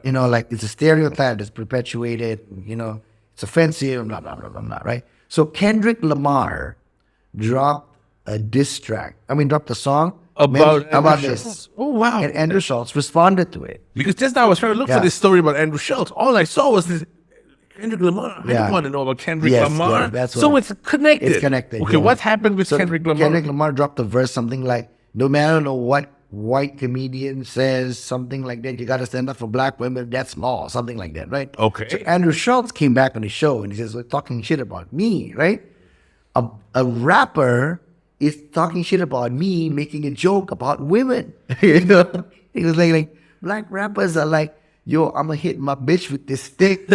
B: like it's a stereotype that's perpetuated, it's it's offensive, blah, blah, blah, blah, blah, right? So Kendrick Lamar dropped a diss track. dropped a song about this.
A: Oh, wow.
B: And Andrew Schultz responded to it.
A: Because just now I was trying to look for this story about Andrew Schultz. All I saw was this Kendrick Lamar. I didn't want to know about Kendrick Lamar.
B: Yeah, that's
A: so
B: what-
A: it's connected.
B: It's connected.
A: Okay,
B: yeah.
A: what happened with Kendrick Lamar?
B: Kendrick Lamar dropped a verse, something like, no matter what white comedian says, something like that, you got to stand up for black women, that's law, something like that, right?
A: Okay.
B: So Andrew Schultz came back on the show and he says, we're talking shit about me, right? A rapper is talking shit about me, making a joke about women. You know? He was like, black rappers are like, yo, I'm gonna hit my bitch with this stick.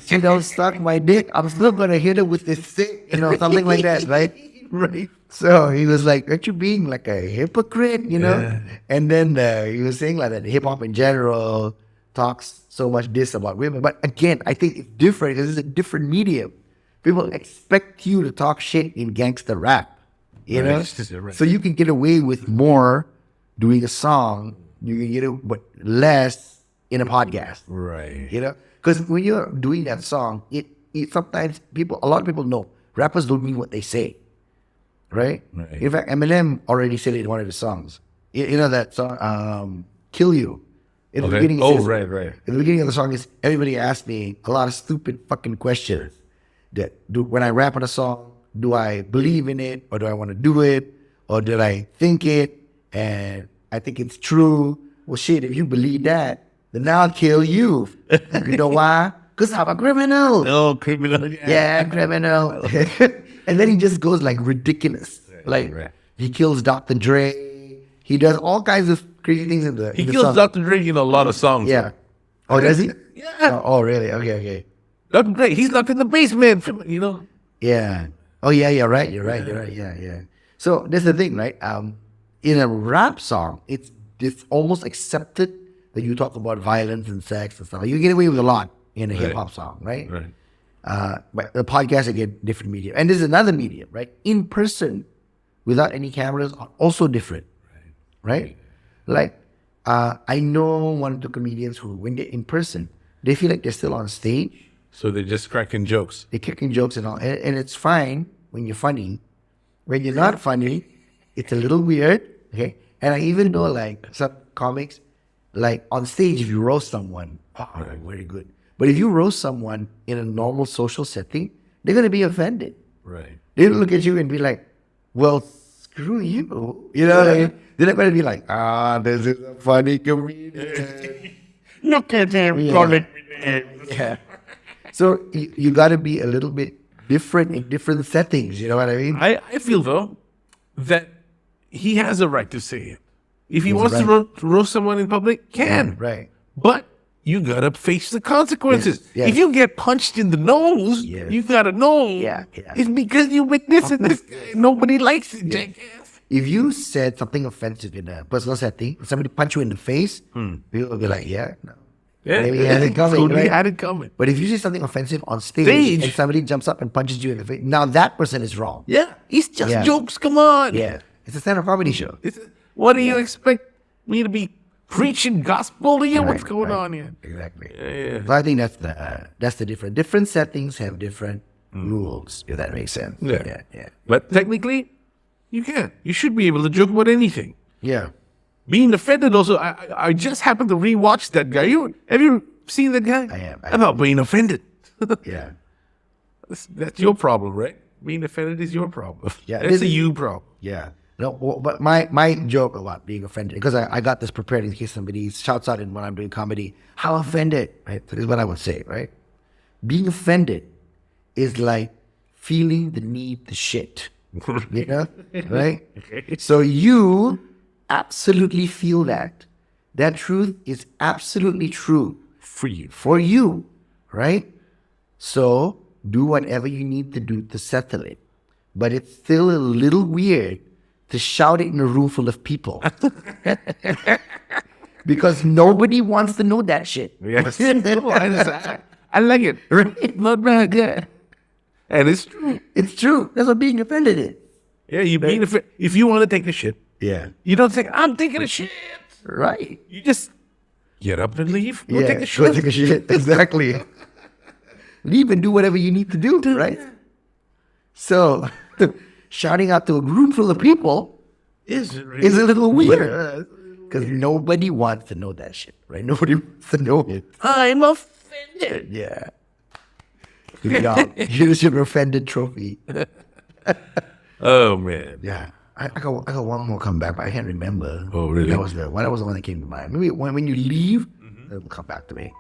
B: She don't suck my dick, I'm still gonna hit her with this stick. You know, something like that, right?
A: Right.
B: So he was like, aren't you being like a hypocrite, you know?
A: Yeah.
B: And then he was saying like that hip hop in general talks so much this about women. But again, I think it's different because it's a different medium. People expect you to talk shit in gangster rap, you know?
A: Right.
B: So you can get away with more doing a song, you can get it, but less in a podcast,
A: Right.
B: you know? Because when you're doing that song, it sometimes a lot of people know rappers don't mean what they say. Right? In fact, Eminem already said it in one of his songs. You know that song, "Kill You." In the beginning, it says,
A: right.
B: In the beginning of the song, is everybody asked me a lot of stupid fucking questions. When I rap on a song, do I believe in it, or do I want to do it, or did I think it and I think it's true? Well, shit, if you believe that, then I'll kill you. You know why? Because I'm a criminal.
A: Oh, criminal.
B: Yeah, criminal. And then he just goes like ridiculous. He kills Dr. Dre. He does all kinds of crazy things in the
A: He
B: the
A: kills
B: song.
A: Dr. Dre in a lot of songs.
B: Yeah. Oh, does he?
A: Yeah.
B: Oh, really? Okay.
A: Dr. Dre, he's locked in the basement, you know?
B: Yeah. Oh, yeah, you're right. Yeah. So that's the thing, right? In a rap song, it's almost accepted that you talk about violence and sex and stuff. You get away with a lot in a hip hop song, right?
A: Right.
B: But the podcast, again, different medium. And there's another medium, right? In person, without any cameras, are also different, right? Like, I know one of the comedians who, when they're in person, they feel like they're still on stage.
A: So they're just cracking jokes.
B: They're kicking jokes and all. And it's fine when you're funny. When you're not funny, it's a little weird, okay? And I even know, like, some comics, like, on stage, if you roast someone, very good. But if you roast someone in a normal social setting, they're going to be offended.
A: Right.
B: They'll look at you and be like, well, screw you. You know what I mean? They're not going to be like, this is a funny comedian.
A: Look at him.
B: Yeah. So you got to be a little bit different in different settings. You know what I mean?
A: I feel, though, that he has a right to say it. If he wants
B: right.
A: to roast someone in public, can.
B: Right.
A: But you gotta face the consequences.
B: Yes.
A: If you get punched in the nose,
B: Yes.
A: you gotta know.
B: Yeah.
A: It's because you witnessed this guy. Nobody likes it, jackass.
B: If you said something offensive in a personal setting, somebody punch you in the face, people will be like, no. Maybe he had it coming,
A: Totally
B: right?
A: had it coming.
B: But if you say something offensive on stage,
A: Stage.
B: and somebody jumps up and punches you in the face, now that person is wrong.
A: Yeah, it's just
B: Yeah.
A: jokes. Come on.
B: Yeah. It's a stand-up comedy show.
A: What do you expect me to be preaching gospel to you? What's
B: Right,
A: going
B: right.
A: on here?
B: Exactly.
A: Yeah.
B: So I think that's the difference. Different settings have different rules, if that makes sense.
A: Yeah.
B: Yeah.
A: But technically, you can. You should be able to joke about anything.
B: Yeah.
A: Being offended also, I just happened to rewatch that guy. Have you seen that guy?
B: I have.
A: About being offended.
B: Yeah.
A: That's your problem, right? Being offended is your problem.
B: Yeah,
A: That's
B: this
A: a
B: is-
A: you problem.
B: Yeah. No, but my joke about being offended, because I got this prepared in case somebody shouts out in when I'm doing comedy, how offended, right? So this is what I would say, right? Being offended is like feeling the need to shit, you know, right? So you absolutely feel that. That truth is absolutely true for you, right? So do whatever you need to do to settle it. But it's still a little weird to shout it in a room full of people. Because nobody wants to know that shit.
A: Yes. I like it.
B: Right? Not bad, yeah.
A: And it's true.
B: It's true. That's what being offended is.
A: Yeah, you being offended. If you want to take a shit,
B: Yeah.
A: you don't think, I'm taking a shit.
B: Right.
A: You just get up and leave. Go
B: Yeah,
A: take a
B: go
A: shit.
B: take a shit. Exactly. leave and do whatever you need to do, right? So, shouting out to a room full of people
A: Is
B: is a little weird. Because nobody wants to know that shit, right? Nobody wants to know it.
A: I'm offended.
B: Yeah. Good job. Here's your offended trophy.
A: Oh man.
B: Yeah. I got one more comeback, but I can't remember.
A: Oh, really?
B: That was the one that came to mind. Maybe when you leave, it'll come back to me.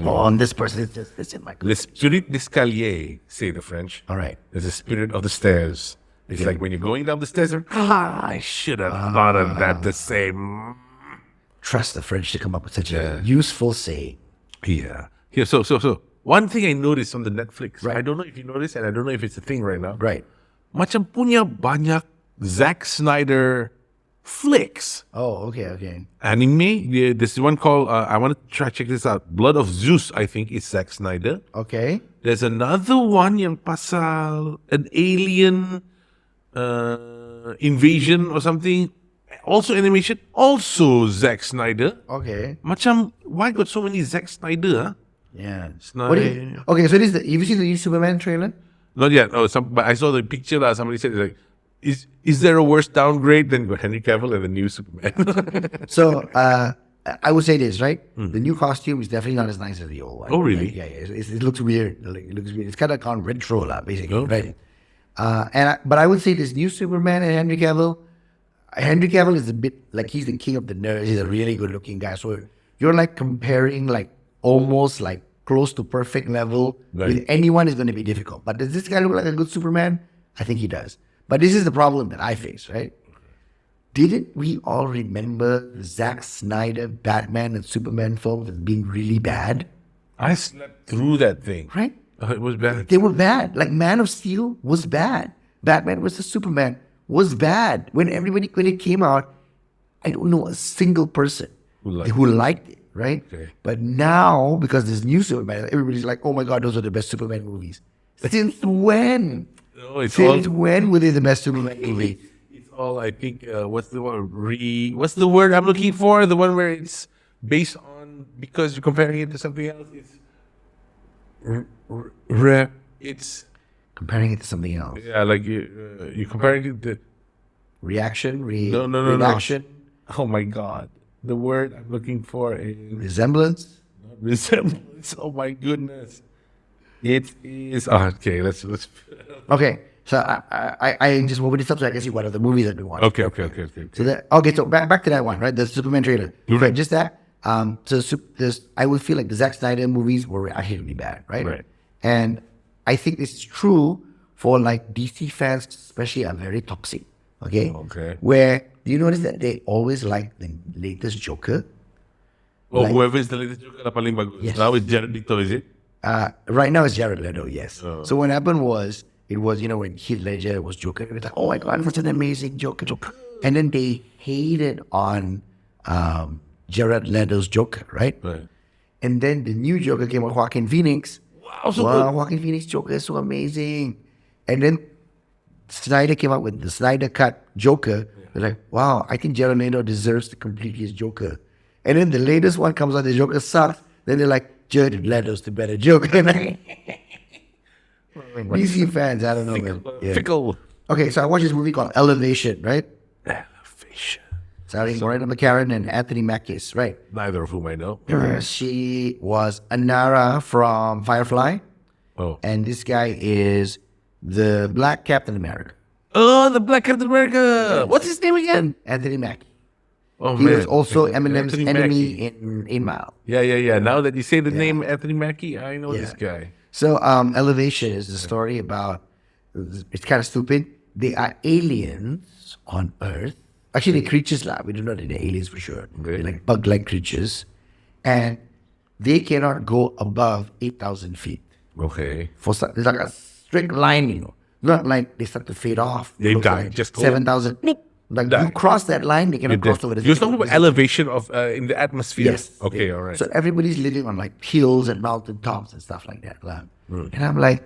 B: On this person, it's in my
A: L'esprit d'escalier, say the French.
B: All right.
A: There's the spirit of the stairs. It's like when you're going down the stairs, I should have thought of that the same.
B: Trust the French to come up with such a useful saying.
A: Yeah. Here, so one thing I noticed on the Netflix.
B: Right.
A: I don't know if you noticed, and I don't know if it's a thing right now.
B: Right.
A: Macam punya banyak Zack Snyder flicks.
B: Oh, okay.
A: Anime. Yeah, there's one called, I want to try check this out. Blood of Zeus, I think, is Zack Snyder.
B: Okay.
A: There's another one yang pasal an alien invasion or something. Also animation. Also Zack Snyder.
B: Okay.
A: Macam, why got so many Zack Snyder? Huh?
B: Yeah.
A: Snyder.
B: Okay, so have you seen the new Superman trailer?
A: Not yet. Oh, but I saw the picture that somebody said, like, is there a worse downgrade than Henry Cavill and the new Superman?
B: So, I would say this, right? The new costume is definitely not as nice as the old one.
A: Oh, really?
B: Right? Yeah. It looks weird. It looks weird. It's kind of gone retro, basically,
A: Okay.
B: right? But I would say this new Superman and Henry Cavill is a bit like he's the king of the nerds. He's a really good-looking guy. So you're like comparing like almost like close to perfect level with anyone is going to be difficult. But does this guy look like a good Superman? I think he does. But this is the problem that I face, right? Didn't we all remember the Zack Snyder Batman and Superman films as being really bad?
A: I slept through that thing.
B: Right?
A: It was bad.
B: They were bad. Like Man of Steel was bad. Batman vs Superman was bad. When it came out, I don't know a single person who liked it, right?
A: Okay.
B: But now, because there's new Superman, everybody's like, oh my God, those are the best Superman movies. Since when?
A: No,
B: Since when were they the best Superman movie?
A: It's all, I think, what's the word? What's the word I'm looking for? The one where it's based on, because you're comparing it to something else, it's
B: Comparing it to something else.
A: yeah, like you're comparing it to
B: Reaction?
A: no.
B: Reaction?
A: Oh my God, the word I'm looking for is
B: Resemblance?
A: resemblance. Oh my goodness, it is okay. Let's
B: Okay. So I just opened this up so I can see what other movies I've been watching.
A: okay.
B: So back to that one, right? The Superman trailer. Right, just that. I would feel like the Zack Snyder movies were actually really bad, right?
A: Right.
B: And I think this is true for like DC fans, especially are very toxic. Okay.
A: Okay.
B: Where do you notice that they always like the latest Joker?
A: Oh, whoever is the latest Joker, la paling bagus.
B: Yes.
A: Now it's Jared Leto, is it?
B: Right now it's Jared Leto, yes.
A: Oh.
B: So what happened was, it was, when Heath Ledger was Joker, it was like, oh my God, what an amazing Joker. And then they hated on Jared Leto's Joker, right?
A: Right.
B: And then the new Joker came with Joaquin Phoenix.
A: Wow, so good.
B: Joaquin Phoenix Joker is so amazing. And then Snyder came out with the Snyder Cut Joker. They're like, wow, I think Jared Leto deserves to complete his Joker. And then the latest one comes out, the Joker sucks. Then they're like, Jared Leto's the better Joker. DC fans, I don't know, man. Yeah.
A: Fickle.
B: Okay, so I watched this movie called Elevation, right?
A: Elevation.
B: Starring Lorena McCarran and Anthony Mackie, right?
A: Neither of whom I know.
B: She was Anara from Firefly,
A: Oh.
B: and this guy is the Black Captain America.
A: Oh, the Black Captain America. What's his name again?
B: Anthony Mackie.
A: Oh,
B: He
A: man.
B: was also Eminem's
A: Anthony
B: enemy
A: Mackie.
B: in Mile.
A: Yeah. Now that you say the name Anthony Mackie, I know this guy.
B: So Elevation is the story about, it's kind of stupid. They are aliens on Earth. Actually, they're creatures. We don't know that they're aliens for sure.
A: Okay.
B: They're like bug-like creatures. And they cannot go above 8,000 feet.
A: Okay.
B: There's like a strict line, Not like they start to fade off.
A: They
B: Looks
A: die.
B: like
A: Just go.
B: 7,000. Like
A: Die.
B: you cross that line, they cannot cross over.
A: You're talking about elevation of in the atmosphere.
B: Yes.
A: Okay, all right.
B: So everybody's living on like hills and mountain tops and stuff like that. And I'm like,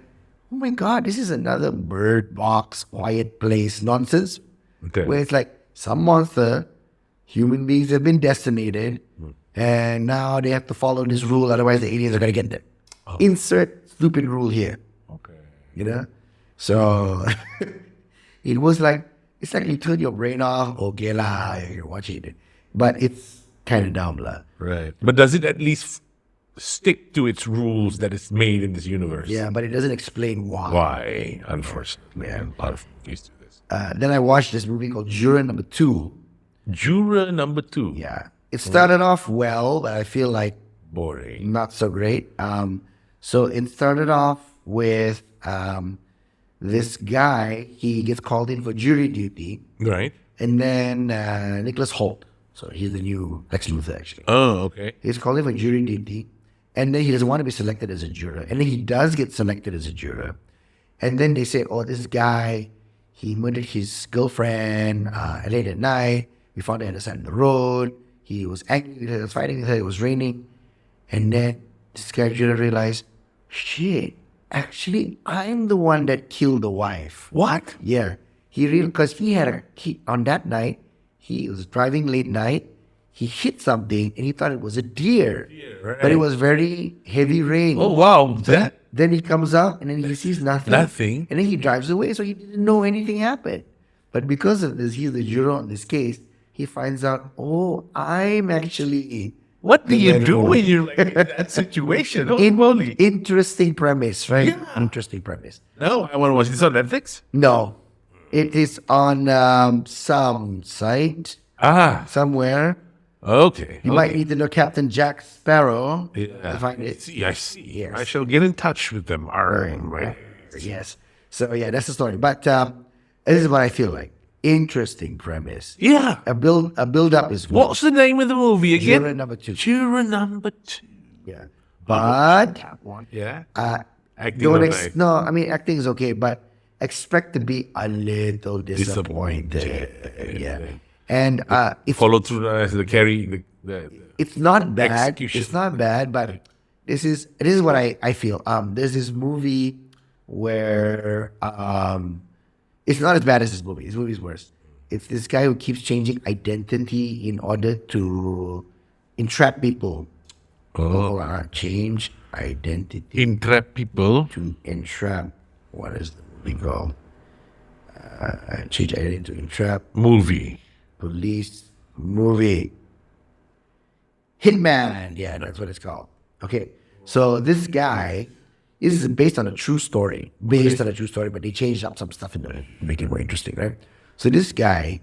B: oh my God, this is another bird box, quiet place nonsense.
A: Okay.
B: Where it's like some monster, human beings have been decimated, and now they have to follow this rule, otherwise the aliens are going to get them. Insert stupid rule here.
A: Okay.
B: You know? So it was like, it's like you turn your brain off, okay lah, you're watching it. But it's kind of dumb lah.
A: Right. But does it at least stick to its rules that it's made in this universe?
B: Yeah, but it doesn't explain why.
A: Why? Unfortunately. A lot of movies do this.
B: Then I watched this movie called Juror Number 2.
A: Juror number 2.
B: Yeah. It started off well, but I feel like
A: Boring.
B: not so great. So it started off with this guy. He gets called in for jury duty,
A: Right.
B: and then Nicholas Holt. So he's the new Lex Luthor, actually.
A: Oh, okay.
B: He's called in for jury duty, and then he doesn't want to be selected as a juror, and then he does get selected as a juror, and then they say, "Oh, this guy, he murdered his girlfriend late at night. We found her on the side of the road. He was angry with her, fighting with her. It was raining, and then this guy juror realized, shit, actually, I'm the one that killed the wife."
A: What?
B: Yeah, because he had on that night, he was driving late night. He hit something and he thought it was a deer,
A: right.
B: but it was very heavy rain.
A: Oh, wow. That?
B: Then he comes out and then he sees nothing.
A: Nothing.
B: And then he drives away, so he didn't know anything happened. But because of this, he's the juror on this case. He finds out, oh, I'm actually...
A: What do you do when you're like in that situation? Holy.
B: Interesting premise, right?
A: Yeah.
B: Interesting premise.
A: No, I want to watch this on Netflix.
B: No, it is on some site somewhere.
A: Okay.
B: You might need to know Captain Jack Sparrow to
A: Yeah.
B: find it.
A: See, I see.
B: Yes.
A: I shall get in touch with them. All right.
B: Yes. So yeah, that's the story. But this is what I feel like. Interesting premise.
A: Yeah.
B: A build up is one.
A: What's the name of the movie again?
B: Juror Number 2.
A: Juror number 2.
B: Yeah. But
A: Yeah. Acting
B: don't
A: okay.
B: no, I mean acting is okay, but expect to be a little disappointed. Yeah. And if
A: Follow through as the carry the
B: it's not bad.
A: execution.
B: It's not bad, but this is what I feel. There's this movie where it's not as bad as this movie. This movie is worse. It's this guy who keeps changing identity in order to entrap people. Change identity
A: entrap people.
B: to entrap. What is the movie called? Change identity to entrap.
A: Movie.
B: Police movie. Hitman. Yeah, that's what it's called. Okay. So this guy, this is based on a true story. Based on a true story, but they changed up some stuff in it to make it more interesting, right? So this guy,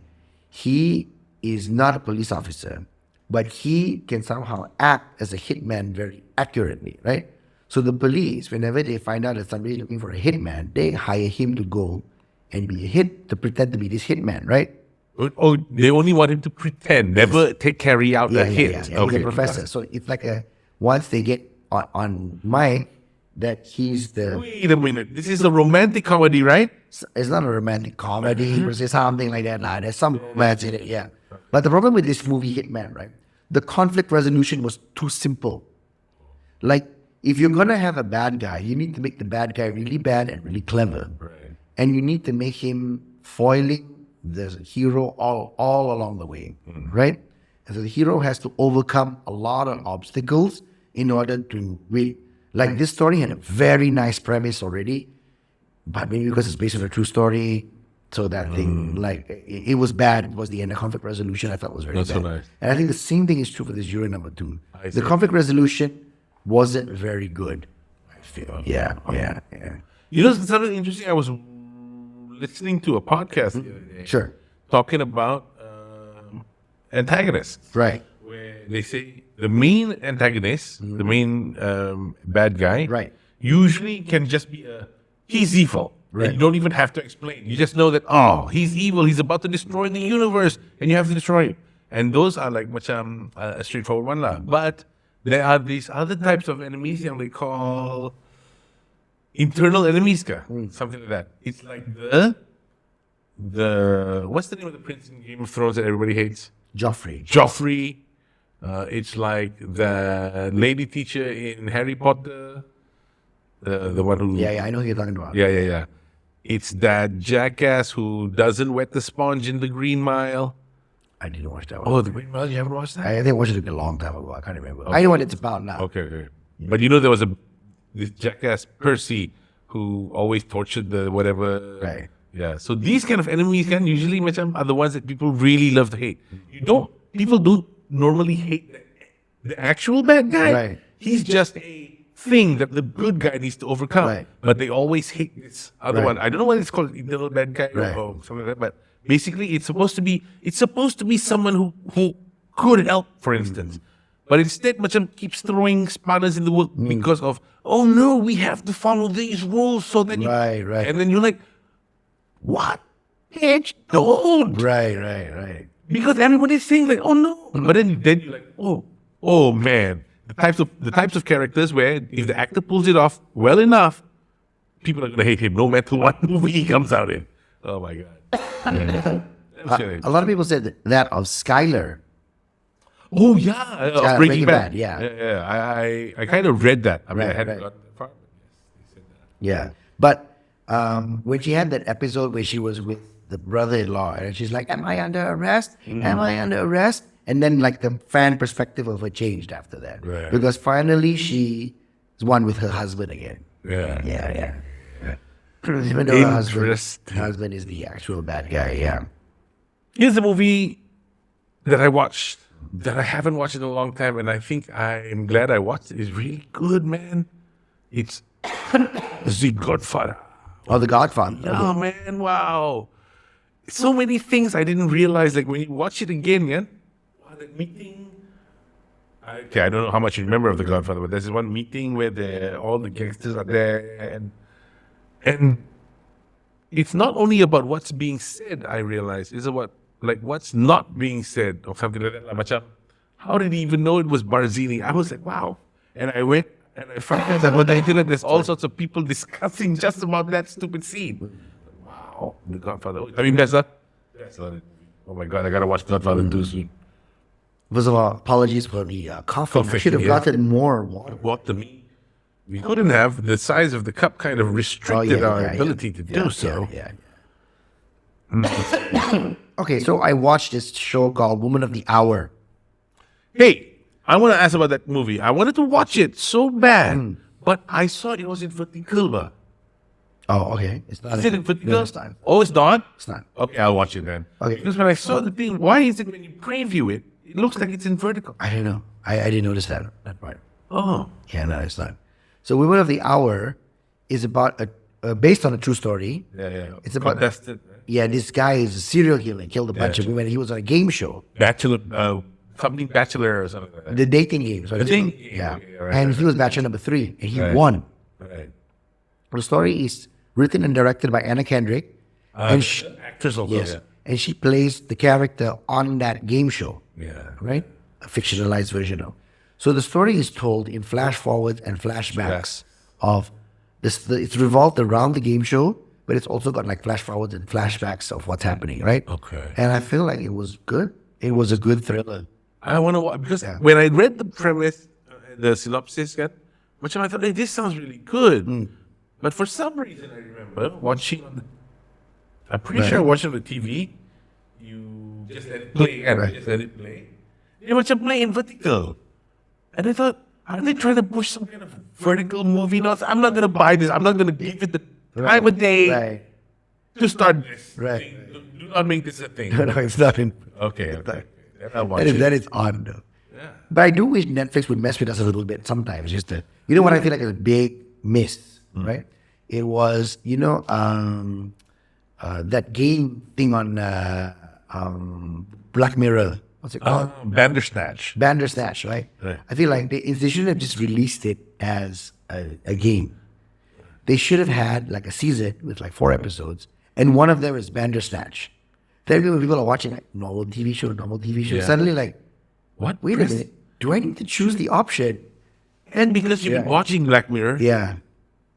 B: he is not a police officer, but he can somehow act as a hitman very accurately, right? So the police, whenever they find out that somebody is looking for a hitman, they hire him to go and be a to pretend to be this hitman, right?
A: Oh, they only want him to pretend, never carry out a hit.
B: Yeah. He's
A: Okay.
B: a professor. So it's like once they get on mic that he's the...
A: Wait a minute. This is a romantic comedy, right?
B: It's not a romantic comedy per se, something like that. Like, there's some romance in it, yeah. But the problem with this movie, Hitman, right? The conflict resolution was too simple. Like, if you're going to have a bad guy, you need to make the bad guy really bad and really clever.
A: Right.
B: And you need to make him foiling the hero all along the way, right? And so the hero has to overcome a lot of obstacles in order to win. Like this story had a very nice premise already, but maybe because it's based on a true story, so that thing, like, it was bad. It was the end. The conflict resolution I thought was very
A: Not
B: bad.
A: so nice.
B: And I think the same thing is true for this Juror Number 2.
A: I
B: The
A: see.
B: conflict resolution wasn't very good, I feel. Yeah.
A: You know, something interesting. I was listening to a podcast the other day
B: Sure.
A: talking about antagonists.
B: Right.
A: Where they say the main antagonist, the main bad guy,
B: Right.
A: usually can just be he's evil.
B: Right.
A: And you don't even have to explain. You just know that, oh, he's evil. He's about to destroy the universe, and you have to destroy him. And those are like a straightforward one lah. But there are these other types of enemies that they call internal enemies, something like that. It's like the what's the name of the prince in Game of Thrones that everybody hates?
B: Joffrey.
A: Joffrey. It's like the lady teacher in Harry Potter, the one who.
B: Yeah, I know who you're talking about.
A: Yeah. It's that jackass who doesn't wet the sponge in the Green Mile.
B: I didn't watch that one.
A: Oh, the Green Mile. You haven't watched that?
B: I think I watched it a long time ago. I can't remember. I know what it's about now.
A: Okay. But you know there was this jackass Percy who always tortured the whatever.
B: Right.
A: Yeah. So these kind of enemies can usually macam are the ones that people really love to hate. People don't normally hate the actual bad guy.
B: Right.
A: He's just a thing that the good guy needs to overcome.
B: Right.
A: But they always hate this other
B: Right.
A: one. I don't know what it's called, internal bad guy
B: Right.
A: or something like that. But basically, it's supposed to be someone who could help, for instance. But instead, macam keeps throwing spanners in the works because of, oh no, we have to follow these rules so that
B: Right.
A: And then you're like, what? Bitch, don't.
B: Right.
A: Because everybody's saying like, oh no. But then you're like, oh man. The types of characters where if the actor pulls it off well enough, people are gonna hate him no matter what movie he comes out in. Oh my god.
B: A lot of people said that of Skylar.
A: Oh yeah, of Breaking Bad.
B: Yeah.
A: I kind of read that. I mean, I
B: Right,
A: hadn't
B: right.
A: gotten that far. But yes, they said that.
B: Yeah. But when she had that episode where she was with the brother-in-law and she's like, am I under arrest? Am I under arrest? And then like the fan perspective of her changed after that.
A: Right.
B: Because finally she is one with her husband again.
A: Yeah.
B: Yeah. Even though her
A: Interesting.
B: husband is the actual bad guy, yeah.
A: Here's a movie that I watched that I haven't watched in a long time, and I think I'm glad I watched it. It's really good, man. It's The Godfather.
B: Oh, The Godfather.
A: Oh man, wow. So many things I didn't realize. Like when you watch it again, man. Wow, that meeting. I don't know how much you remember of The Godfather, but there's this one meeting where all the gangsters are there, and it's not only about what's being said. I realize it's about like what's not being said or something like that. Like, macam, how did he even know it was Barzini? I was like, wow. And I went and I found out that on the internet there's all sorts of people discussing just about that stupid scene. Wow, The Godfather. I mean, that's not. Oh my god, I gotta watch Godfather 2 soon.
B: First of all, apologies for the coffee. I should have
A: yeah.
B: gotten more water.
A: What the me? We couldn't have the size of the cup kind of restricted our ability to do so.
B: Yeah. Okay, so I watched this show called Woman of the Hour.
A: Hey, I want to ask about that movie. I wanted to watch it so bad, but I saw it was in vertical.
B: Oh, okay. It's not.
A: Is it in vertical?
B: No, it's not.
A: Oh, it's not?
B: It's not.
A: Okay, I'll watch it then.
B: Okay.
A: Because when I saw the thing, why is it when you preview it, it looks like it's in vertical?
B: I don't know. I didn't notice that part.
A: Oh.
B: Yeah, no, it's not. So Women of the Hour is about based on a true story.
A: Yeah.
B: It's about
A: Contested.
B: this guy is a serial killer, killed a bunch of women. He was on a game show,
A: Something Bachelor or something like that.
B: the dating game. So
A: Dating
B: it's-
A: game,
B: yeah.
A: okay, right,
B: And he was Bachelor number 3, and he
A: Right.
B: won.
A: Right.
B: The story is written and directed by Anna Kendrick, and she,
A: Actors also.
B: yes, and she plays the character on that game show.
A: Yeah.
B: Right? A fictionalized version of. So the story is told in flash forwards and flashbacks of this. It's revolved around the game show, but it's also got like flash forwards and flashbacks of what's happening, right?
A: Okay.
B: And I feel like it was good. It was a good thriller.
A: I want to watch because when I read the premise, the synopsis, I thought, hey, this sounds really good. But for some reason, I remember watching on I'm pretty sure I watched it on the TV. You just let it play and just let it play. You watch it play in vertical. And I thought, are they trying to push some kind of vertical movie? No, I'm not going to buy this. I'm not going to give it the time of day
B: Right.
A: to start this.
B: Right.
A: Do not make this a thing.
B: No, it's not in.
A: Okay. Then I'll watch it.
B: That is odd though. But I do wish Netflix would mess with us a little bit sometimes. Just to, you know what I feel like is a big miss, right? It was, that game thing on Black Mirror. What's it called?
A: Bandersnatch.
B: Bandersnatch, right?
A: Right.
B: I feel like they shouldn't have just released it as a game. They should have had like a season with like 4 episodes, and one of them is Bandersnatch. Then people are watching like normal TV show.
A: Yeah.
B: Suddenly like,
A: What?
B: wait a minute, do I need to choose the option?
A: And because you've been watching Black Mirror,
B: Yeah.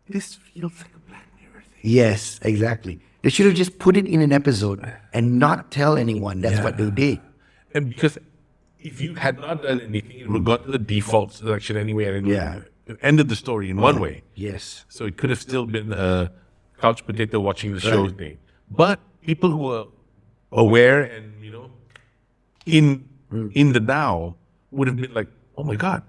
A: this feels like a Black Mirror thing.
B: Yes, exactly. They should have just put it in an episode and not tell anyone that's what they did.
A: And because if you had not done anything, it would go to the default selection anyway, and it ended the story in one way.
B: Yes.
A: So it could have still been a couch potato watching the show thing. But people who are aware and in the now would have been like, oh my god,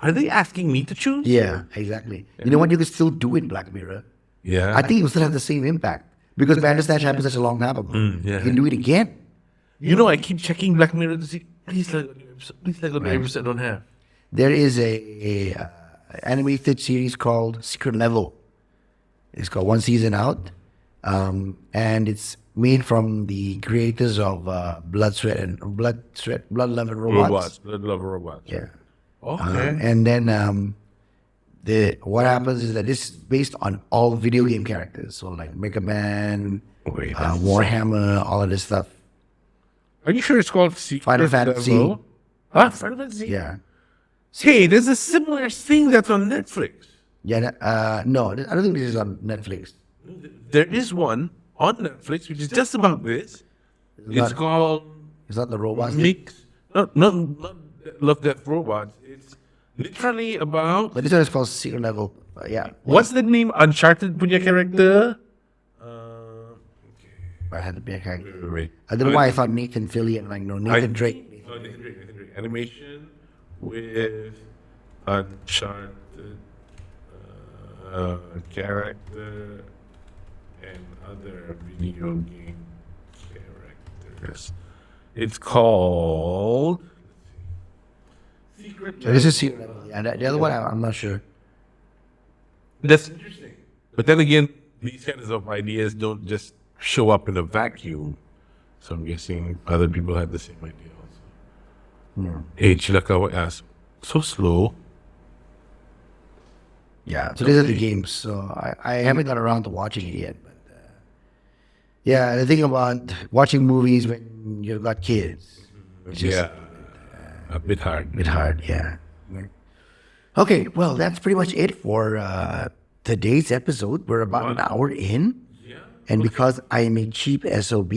A: Are they asking me to choose?
B: Yeah, exactly. You know what? You could still do in Black Mirror.
A: Yeah.
B: I think it will still have the same impact because Bandersnatch happened such a long time ago.
A: yeah.
B: You can do it again.
A: You know, I keep checking Black Mirror to see. Please let go. Please let go. Episode don't have.
B: There is a animated series called Secret Level. It's got one season out, and it's made from the creators of Blood, Love, and Robots.
A: Blood Love Robots.
B: Yeah.
A: Okay.
B: And then what happens is that this is based on all video game characters, so like Mega Man,
A: Wait,
B: Warhammer, all of this stuff.
A: Are you sure it's called Secret
B: Final Fantasy.
A: Level? Huh? Final Fantasy?
B: Yeah.
A: Hey, there's a similar thing that's on Netflix.
B: Yeah. No, I don't think this is on Netflix.
A: There is one on Netflix which is just about this. It's called
B: It's not the robots.
A: Mix. Not Love Death Robots. It's literally about.
B: But this one is called Secret Level. Yeah.
A: What's the name? Uncharted punya character?
B: I had to be a character.
A: Wait.
B: I don't know why I thought Nathan Fillion, like no Nathan Drake.
A: Oh, Nathan Drake. Animation with Uncharted character and other video game characters. It's called Secret.
B: So this is Secret Level. Yeah, the other one I'm not sure.
A: That's interesting. But then again, these kinds of ideas don't just show up in a vacuum. So I'm guessing other people had the same idea also. Hey, Chilakawa asked, so slow.
B: Yeah. So these are the games. So I haven't got around to watching it yet. But yeah, the thing about watching movies when you've got kids. It's just
A: Yeah. A bit hard.
B: a bit hard. Yeah. Okay. Well, that's pretty much it for today's episode. We're about an hour in. And because I am a cheap SOB,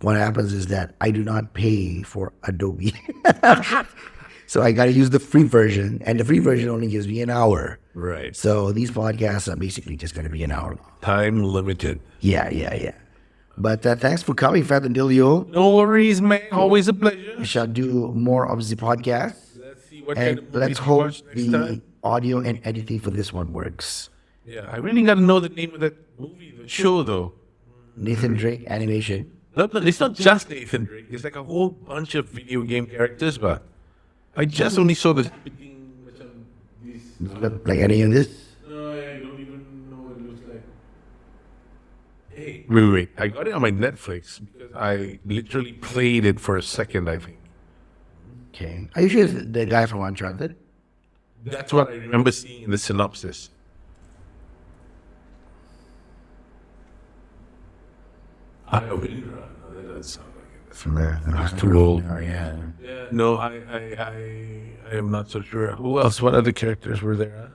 B: what happens is that I do not pay for Adobe. So I got to use the free version, and the free version only gives me an hour.
A: Right.
B: So these podcasts are basically just going to be an hour long.
A: Time limited.
B: Yeah. But thanks for coming, Fad Da Dilly O.
A: No worries, man. Always a pleasure.
B: We shall do more of the podcast.
A: Let's see what
B: And
A: kind of
B: let's
A: movies we
B: hope
A: watch next
B: the
A: time.
B: audio and editing for this one works.
A: Yeah, I really got to know the name of that movie, the show, though.
B: Nathan Drake animation.
A: No, it's not just Nathan Drake. It's like a whole bunch of video game characters, but I just only saw the.
B: Look like any of this.
A: No, I don't even know what it looks like. Hey, wait. I got it on my Netflix because I literally played it for a second, I think.
B: Okay. Are you sure it's the guy from Uncharted?
A: That's what I remember seeing in the synopsis. I opened it. No, that doesn't sound like it.
B: From there.
A: It's too old.
B: Oh, yeah.
A: Yeah, no, I am not so sure. Who else? What other characters were there?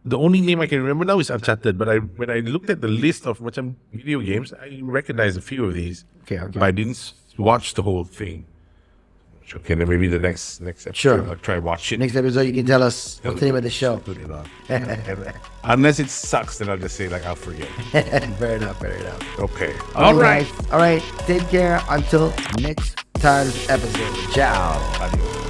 A: The only name I can remember now is Uncharted, but when I looked at the list of macam video games, I recognized a few of these.
B: Okay.
A: But I didn't watch the whole thing. Okay, then maybe the next episode
B: Sure.
A: I'll try watch it.
B: Next episode, you can tell us what's the name of the show.
A: Put it on. Unless it sucks, then I'll just say I'll forget.
B: Fair enough.
A: Okay.
B: Okay,
A: All right.
B: guys. All right. Take care. Until next time's episode. Ciao.
A: Adios.